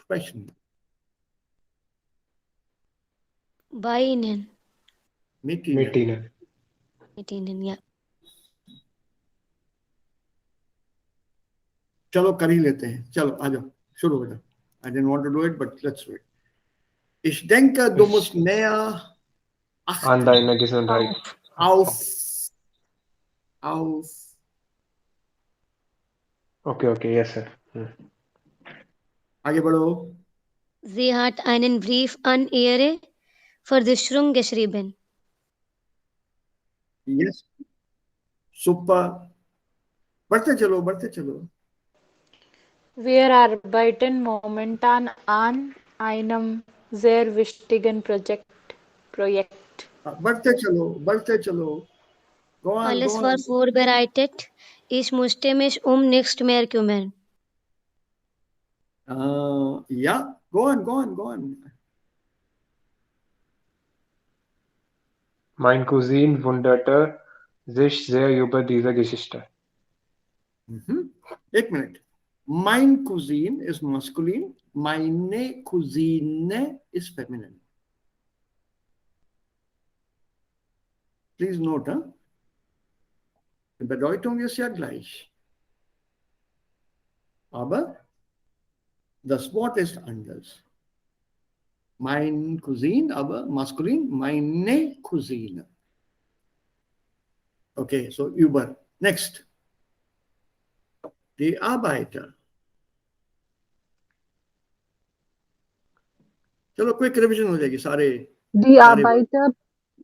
Sprechen. By Ihnen. Mit Ihnen. Mitinen. Mit Ihnen, ja. चलो कर ही लेते हैं. चलो आ जाओ, शुरू हो जाओ. I didn't want to do it, but let's do it. Ich denke, du musst näher An achten deine Gesundheit. auf. Okay, yes, sir. आगे बढ़ो. Sie hat einen Brief an Ihre Versicherung geschrieben. Yes. Super. बढ़ते चलो. Wir arbeiten momentan an einem sehr wichtigen Projekt. बढ़ते चलो. Go on. Alles war vorbereitet. Ich musste mich nichts mehr kümmern. Yeah, go on. Mein Cousin wunderte sich sehr über diese Geschichte. एक minute. Mein Cousin is masculine. Meine Cousine is feminine. Please note, die Bedeutung ist ja gleich. Aber das Wort ist anders. Mein Cousin, aber maskulin, meine Cousine. Okay, so über. Next. Die Arbeiter. चलो quick revision हो जाएगी सारे. Die Arbeiter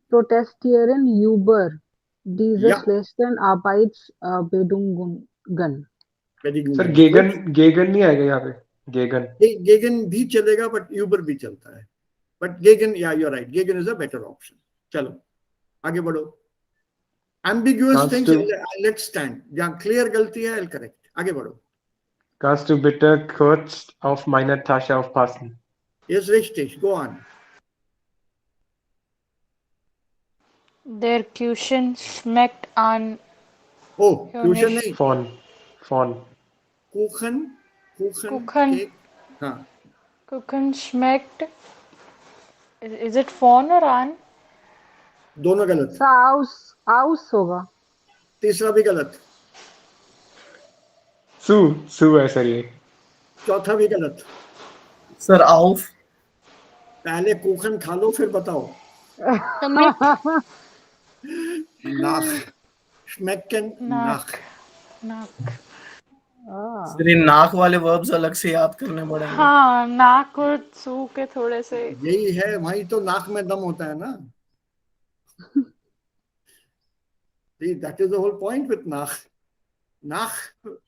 protestieren über diese schlechten Arbeitsbedingungen. Sir गेगन नहीं आएगा यहाँ पे. गेगन भी चलेगा बट यूबर भी चलता है. बट गेगन, या यू आर राइट, गेगन इज अ बेटर ऑप्शन. चलो आगे बढ़ो. ambiguous things let's stand. जहाँ क्लियर गलती है I'll correct. आगे बढ़ो. Kannst du bitte kurz auf meine Tasche aufpassen? Yes, richtig. Go on. Der Kuchen schmeckt an. Oh, Kuchen नहीं. Von. Kuchen. Kuchen schmeckt Is it phone or an? दोनों गलत, sir आउस होगा। तीसरा भी गलत, सू है सर ये। चौथा भी गलत। सर आउफ। पहले कुखन खा लो फिर बताओ। Submit. नाख, schmecken nach। नाक। सर ये नाक वाले वर्ब्स अलग से याद करने पड़ेंगे। हाँ, नाक और सू के थोड़े से। यही है भाई, तो नाक में दम होता है ना। See, that is the whole point with नाक। नाक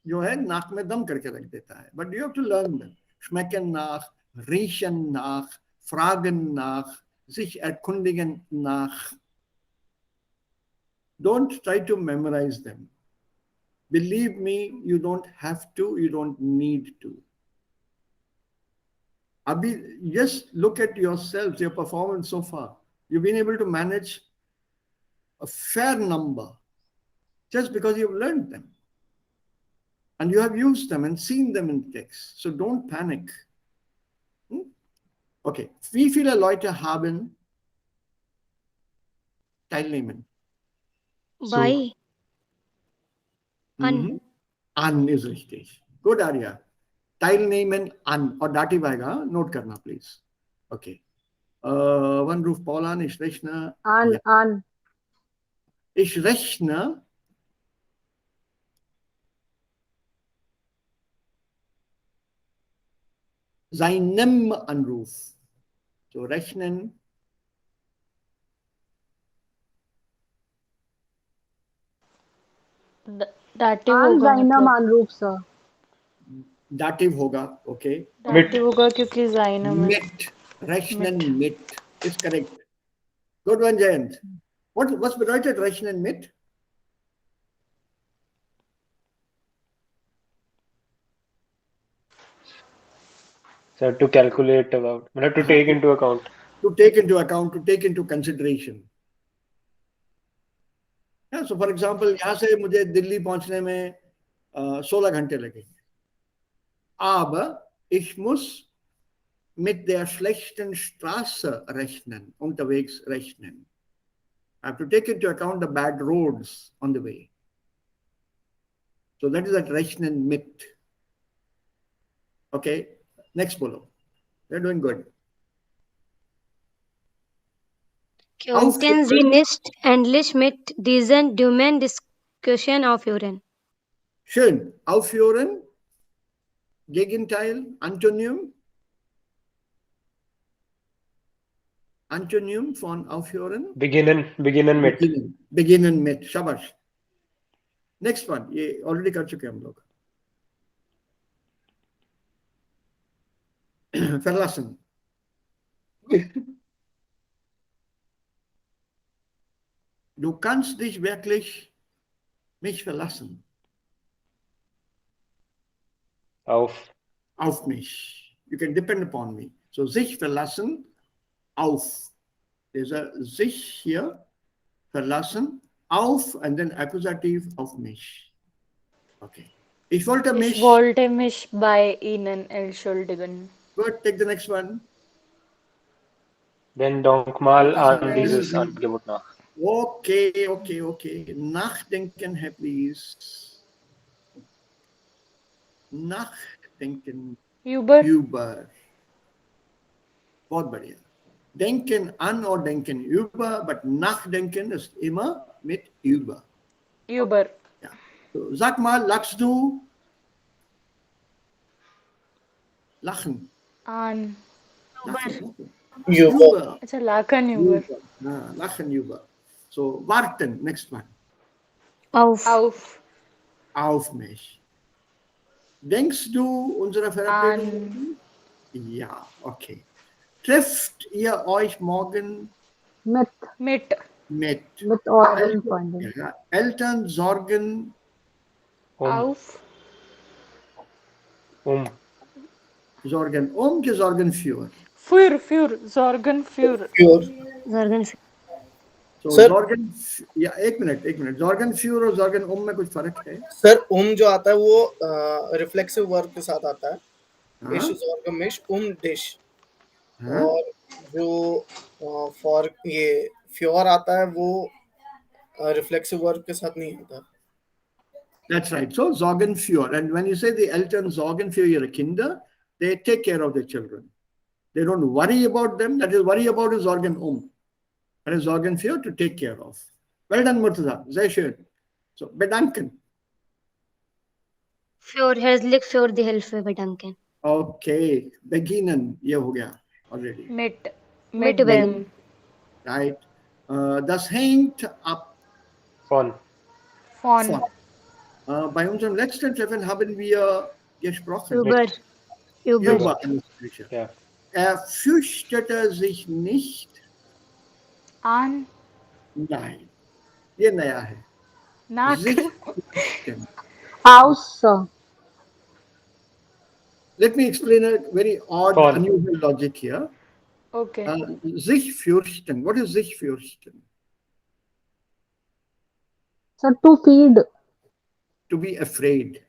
जो है नाक में दम करके रख देता है, but you have to learn them। schmecken nach, riechen nach, fragen nach, sich erkundigen nach। Don't try to memorize them। Believe me, you don't have to, you don't need to। Abhi, just look at yourselves, your performance so far. You've been able to manage a fair number just because you've learned them. And you have used them and seen them in text. So don't panic. Okay. Wie viele Leute haben teilnehmen? By. An. An is richtig. Good, Arya. Teilnehmen an. और dative आएगा, note करना please. Okay. One roof Paulan, ich rechne. an Ich rechne seinem Anruf. So rechnen. दाटिव an होगा जाइनम मतलब। अनुरूप sir. Dative होगा, okay. दाटिव होगा क्योंकि जाइनम है। Mit. Rechnen mit is correct. Good one, Jayant. Was bedeutet rechnen mit? Sir, to calculate about, मतलब to take into account. To take into account, to take into consideration. Yeah, so for example, यहाँ से मुझे दिल्ली पहुंचने में 16 घंटे लगेंगे। Aber ich muss mit der schlechten Straße rechnen, unterwegs rechnen. I have to take into account the bad roads on the way. So that is that rechnen mit. Okay, next below. They're doing good. Könnten Sie nicht endlich mit diesen dummen Diskussion aufhören? Schön. Aufhören. Gegenteil. Antonium. Antonium von aufhören. Beginnen mit. Beginnen mit. Shabash. Next one. ये already कर चुके हम लोग. Verlassen. Du kannst dich wirklich mich verlassen. Auf mich. You can depend upon me. So sich verlassen, auf. There's a sich here, verlassen, auf, and then accusative auf mich. Okay. Ich wollte mich. Ich wollte mich bei Ihnen entschuldigen. Good, take the next one. Then Donkmal an dieses Angebot nach. Okay. Nachdenken, Herr please. Nachdenken. Über. बहुत बढ़िया. Denken an or denken über, but nachdenken ist immer mit über. Über. Ja. So, sag mal, lachst du? Lachen. An. Über. अच्छा lachen über. Lachen über. So, warten, next one. Auf. Auf mich. Denkst du unserer Verabredung? Ja, okay. Trefft ihr euch morgen mit mit euren ja, Eltern sorgen Auf. Sorgen sorgen für. Für. Sorgen für. Sorgen für. So, Sir, sorgen, या एक minute sorgen für और sorgen में कुछ फर्क है? Sir जो आता है वो रिफ्लेक्सिव वर्ब के साथ आता है। इश sorgen mich dish। और जो फॉर ये फ्योर आता है वो रिफ्लेक्सिव वर्ब के साथ नहीं आता. That's right. So Sorgen für. And when you say the Eltern Sorgen für ihre Kinder, they take care of their children. They don't worry about them. That is, worry about is Sorgen That is Sorgen für, to take care of. Well done, Murtaza. Sehr schön. So, bedanken. Für herzlich für die Hilfe bedanken. Okay. Beginnen. ये हो गया already. Mit Mitwem. Right. Das hängt ab Von. von Bei unserem letzten Treffen haben wir gesprochen. Über. Über eine Sprecher. Ja. Er fürchtete sich nicht. an Nein. ये नया है. नाक Sich fürchten. House. Let me explain a very odd, Von. unusual logic here. okay Sich fürchten. What is sich fürchten? So to feed. To be afraid.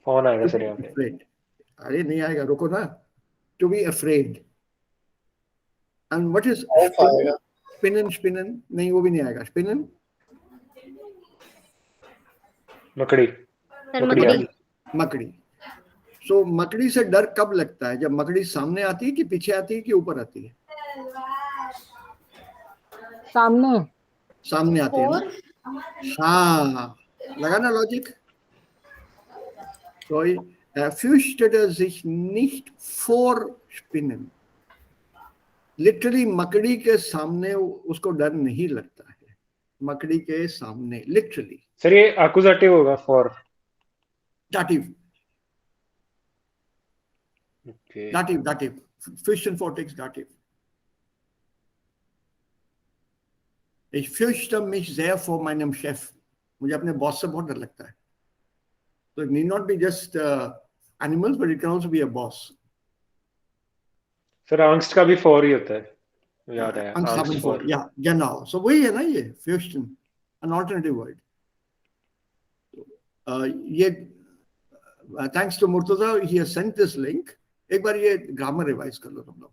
Von आएगा To sir be यहाँ पे. afraid. अरे नहीं आएगा रुको ना. To be afraid. And what is Auf आएगा. spinnen? Spinnen? नहीं वो भी नहीं आएगा. Spinnen? मकड़ी. सर मकड़ी मकड़ी. मकड़ी. So मकड़ी से डर कब लगता है? जब मकड़ी सामने आती है कि पीछे आती है कि ऊपर आती है? सामने. सामने आती है ना? हाँ. लगा ना logic? So er fürchtete sich nicht vor Spinnen. Literally मकड़ी के सामने उसको डर नहीं लगता है. मकड़ी के सामने literally. सर ये accusative होगा for. Dative. Okay. Dative. Fürchten for takes dative. Ich fürchte mich sehr vor meinem Chef. मुझे अपने बॉस से बहुत डर लगता है. So it need not be just animals, but it can also be a boss. Sir angst का भी for ही होता है. याद आया. Angst haben Angst vor. for. Ja, genau. So वही है ना ये fürchten. An alternative word. ये thanks to Murtaza, he has sent this link. एक बार ये grammar revise कर लो तुम लोग.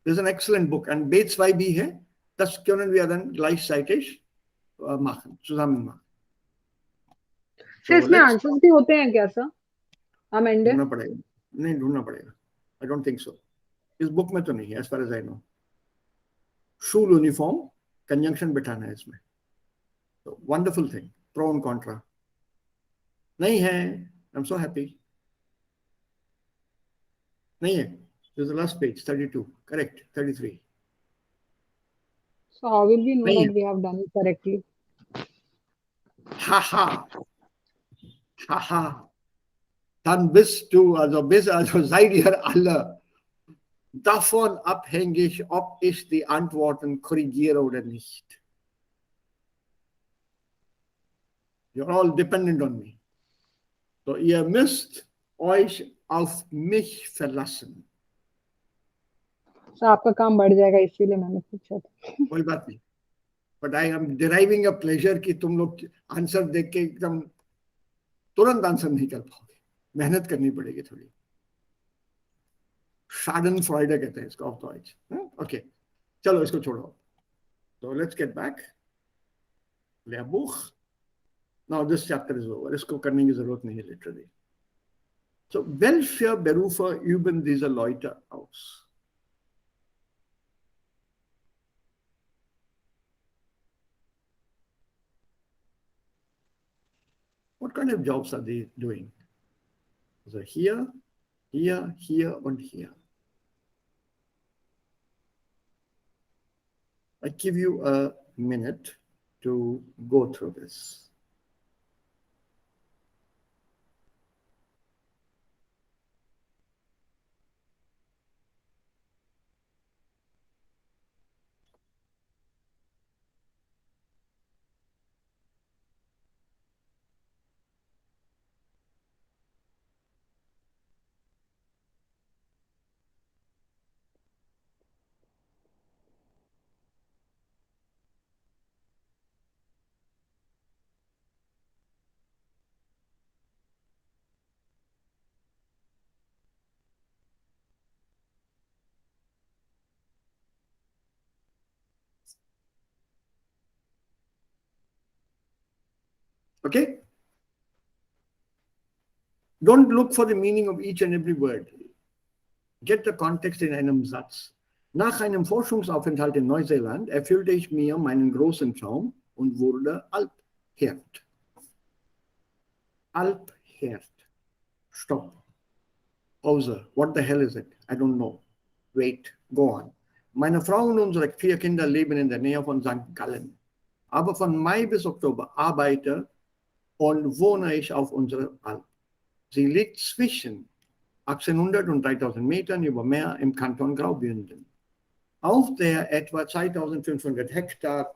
There's an excellent book and B2 भी है. Das können wir dann gleichzeitig machen, zusammen machen. So इसमें आंसर्स भी होते हैं क्या सर? अमेंडेड? ढूंढना पड़ेगा. नहीं ढूंढना पड़ेगा. I don't think so. इस बुक में तो नहीं है, as far as I know. Shul uniform, conjunction बिठाना है इसमें. So wonderful thing. Pro and contra. नहीं है. I'm so happy. नहीं है. This is the last page, 32. Correct, 33. So how will we know नहीं that we have done it correctly? Haha. Haha. Dann bist du, also seid ihr alle davon abhängig, ob ich die Antworten korrigiere oder nicht. You're all dependent on me. So ihr müsst euch auf mich verlassen. So आपका काम बढ़ जाएगा इसीलिए मैंने पूछा था. कोई बात नहीं. But I am deriving a pleasure कि तुम लोग आंसर देख के एकदम तुरंत आंसर नहीं कर पाओगे. मेहनत करनी पड़ेगी थोड़ी. Schadenfreude कहते हैं इसको auf Deutsch. Okay. चलो इसको छोड़ो. So let's get back. Lehrbuch. Now this chapter is over. इसको करने की जरूरत नहीं है literally. So welche Berufe üben diese Leute aus? What kind of jobs are they doing? So here, here, here und here. I give you a minute to go through this. Okay? Don't look for the meaning of each and every word. Get the context in einem Satz. Nach einem Forschungsaufenthalt in Neuseeland erfüllte ich mir meinen großen Traum und wurde Alpherd. Alpherd. Stop. Pause. What the hell is it? I don't know. Wait. Go on. Meine Frau und unsere 4 Kinder leben in der Nähe von St. Gallen. Aber von Mai bis Oktober arbeite und wohne ich auf unserer Alp. Sie liegt zwischen 1800 und 3000 Metern über Meer im Kanton Graubünden. Auf der etwa 2500 Hektar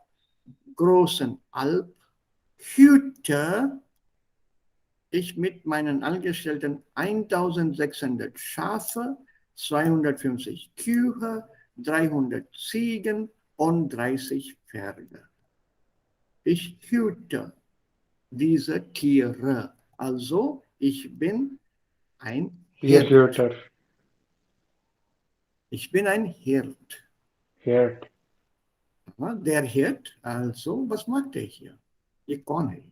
großen Alp hüte ich mit meinen Angestellten 1600 Schafe, 250 Kühe, 300 Ziegen und 30 Pferde. Ich hüte diese Tiere. Also ich bin ein Hirt. Hirter. Ich bin ein Hirt. Hirt. Der Hirt, also was macht der hier? ये कौन है?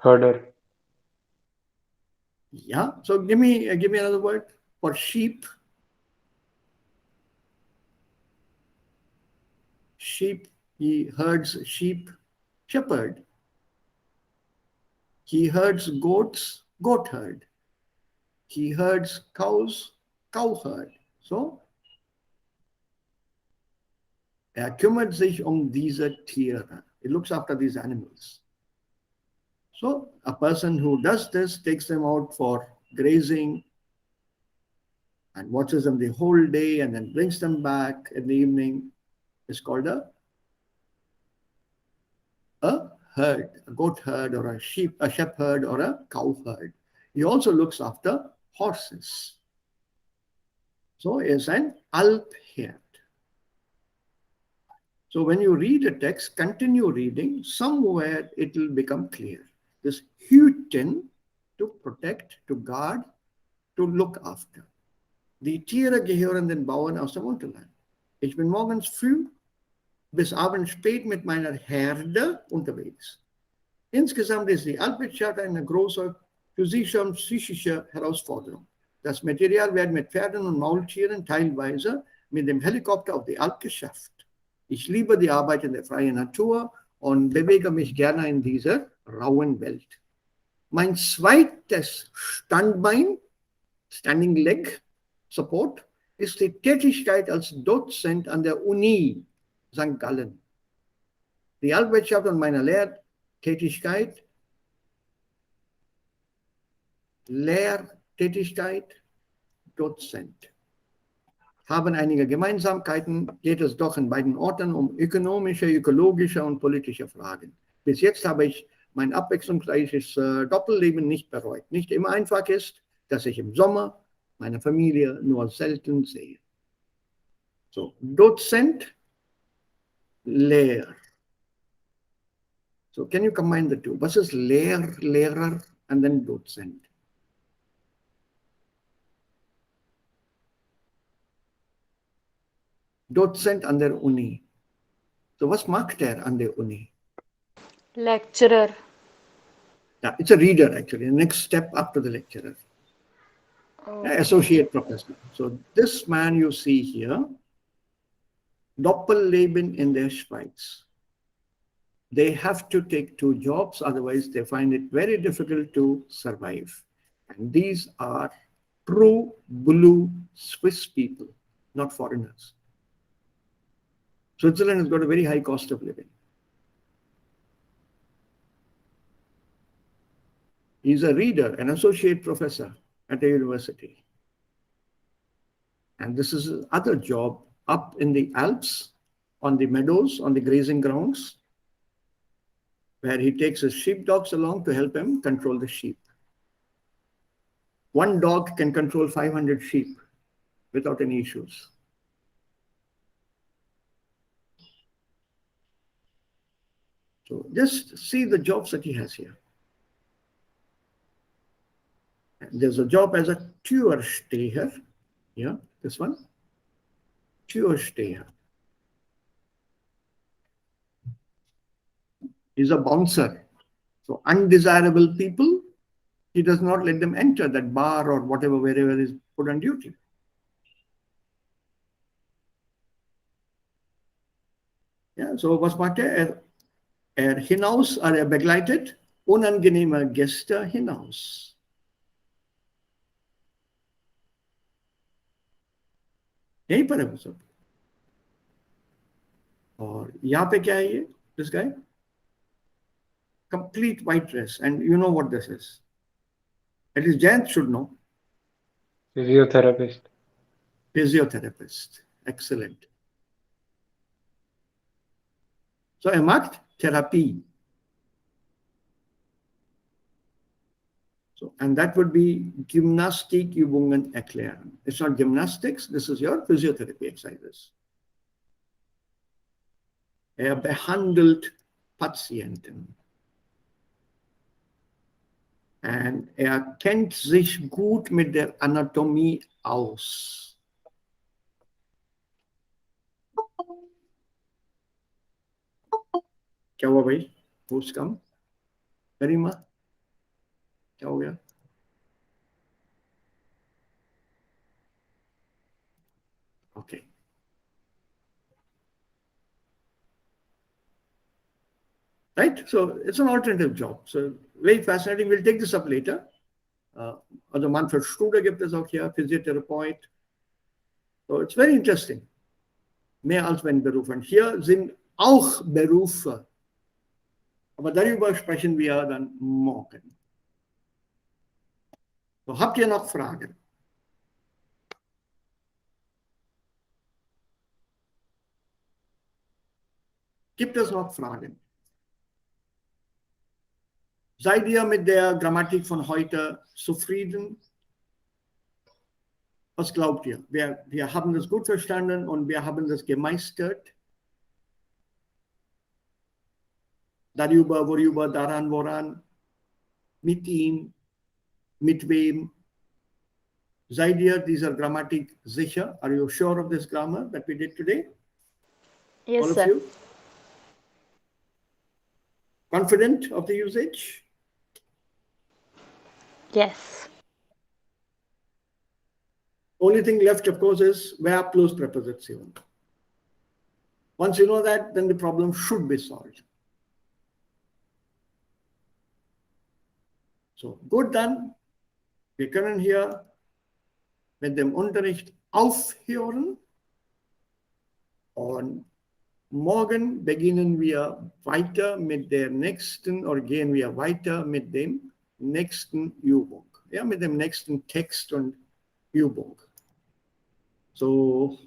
Herder. Yeah, so give me another word for sheep. Sheep, he herds sheep, shepherd. He herds goats, goat herd. He herds cows, cow herd. So, kümmert sich diese Tiere. He looks after these animals. So, a person who does this takes them out for grazing and watches them the whole day and then brings them back in the evening is called a herd, a goat herd or a shepherd or a cow herd. He also looks after horses. So is an Alpherd. So when you read a text, continue reading. Somewhere it will become clear. This hüten, to protect, to guard, to look after. Die Tiere gehören den Bauern aus dem Unterland. Ich bin morgens früh bis abends spät mit meiner Herde unterwegs. Insgesamt ist die Alpwirtschaft eine große, für sie schon psychische Herausforderung. Das Material wird mit Pferden und Maultieren teilweise mit dem Helikopter auf die Alp geschafft. Ich liebe die Arbeit in der freien Natur und bewege mich gerne in dieser rauen Welt. Mein zweites Standbein, Standing Leg Support, ist die Tätigkeit als Dozent an der Uni St. Gallen. Die Alpwirtschaft und meine Lehrtätigkeit, Dozent, haben einige Gemeinsamkeiten, geht es doch in beiden Orten um ökonomische, ökologische und politische Fragen. Bis jetzt habe ich mein abwechslungsreiches Doppelleben nicht bereut. Nicht immer einfach ist, dass ich im Sommer meine Familie nur selten sehe. So, Dozent, Lehr. So, can you combine the two? Was ist Lehrer, and then Dozent? Dozent an der Uni. So, was macht er an der Uni? Lecturer. Yeah, it's a reader actually, the next step after the lecturer. Oh. Associate professor. So this man you see here, Doppelleben in der Schweiz. They have to take 2 jobs, otherwise they find it very difficult to survive. And these are true blue Swiss people, not foreigners. Switzerland has got a very high cost of living. He's a reader, an associate professor at a university. And this is his other job up in the Alps, on the meadows, on the grazing grounds, where he takes his sheepdogs along to help him control the sheep. One dog can control 500 sheep without any issues. So just see the jobs that he has here. And there's a job as a Türsteher. Yeah, this one. Türsteher. He's a bouncer. So undesirable people, he does not let them enter that bar or whatever, wherever is put on duty. Ja, so was macht er? Hinaus, begleitet unangenehme Gäste hinaus. यहीं पर है वो सब. और यहाँ पे क्या है ये? This guy? Complete white dress. And you know what this is. At least Jayant should know. Physiotherapist. Physiotherapist. Excellent. So er macht Therapie. So, and that would be Gymnastikübungen erklären. It's not gymnastics, this is your physiotherapy exercises. Er behandelt Patienten. And er kennt sich gut mit der Anatomie aus. क्या हुआ भाई? Who's come? Karima? क्या हो गया? Okay. Right? So it's an alternative job. So very fascinating. We'll take this up later. Also Manfred Studer gibt es auch hier, Physiotherapeut. So it's very interesting. Mehr als ein Beruf. Und hier sind auch Berufe. Aber darüber sprechen wir dann morgen. So, habt ihr noch Fragen? Gibt es noch Fragen? Seid ihr mit der Grammatik von heute zufrieden? Was glaubt ihr? Wir haben das gut verstanden und wir haben das gemeistert. Darüber, worüber, daran, woran, mit ihm, mit wem. Seid ihr dieser Grammatik sicher? Are you sure of this grammar that we did today? Yes, All of sir. you? Confident of the usage? Yes. Only thing left, of course, is Verb plus preposition. Once you know that, then the problem should be solved. So, gut dann. Wir können hier mit dem Unterricht aufhören. Und morgen beginnen wir weiter mit der nächsten, oder gehen wir weiter mit dem nächsten Übung. Ja, mit dem nächsten Text und Übung. So,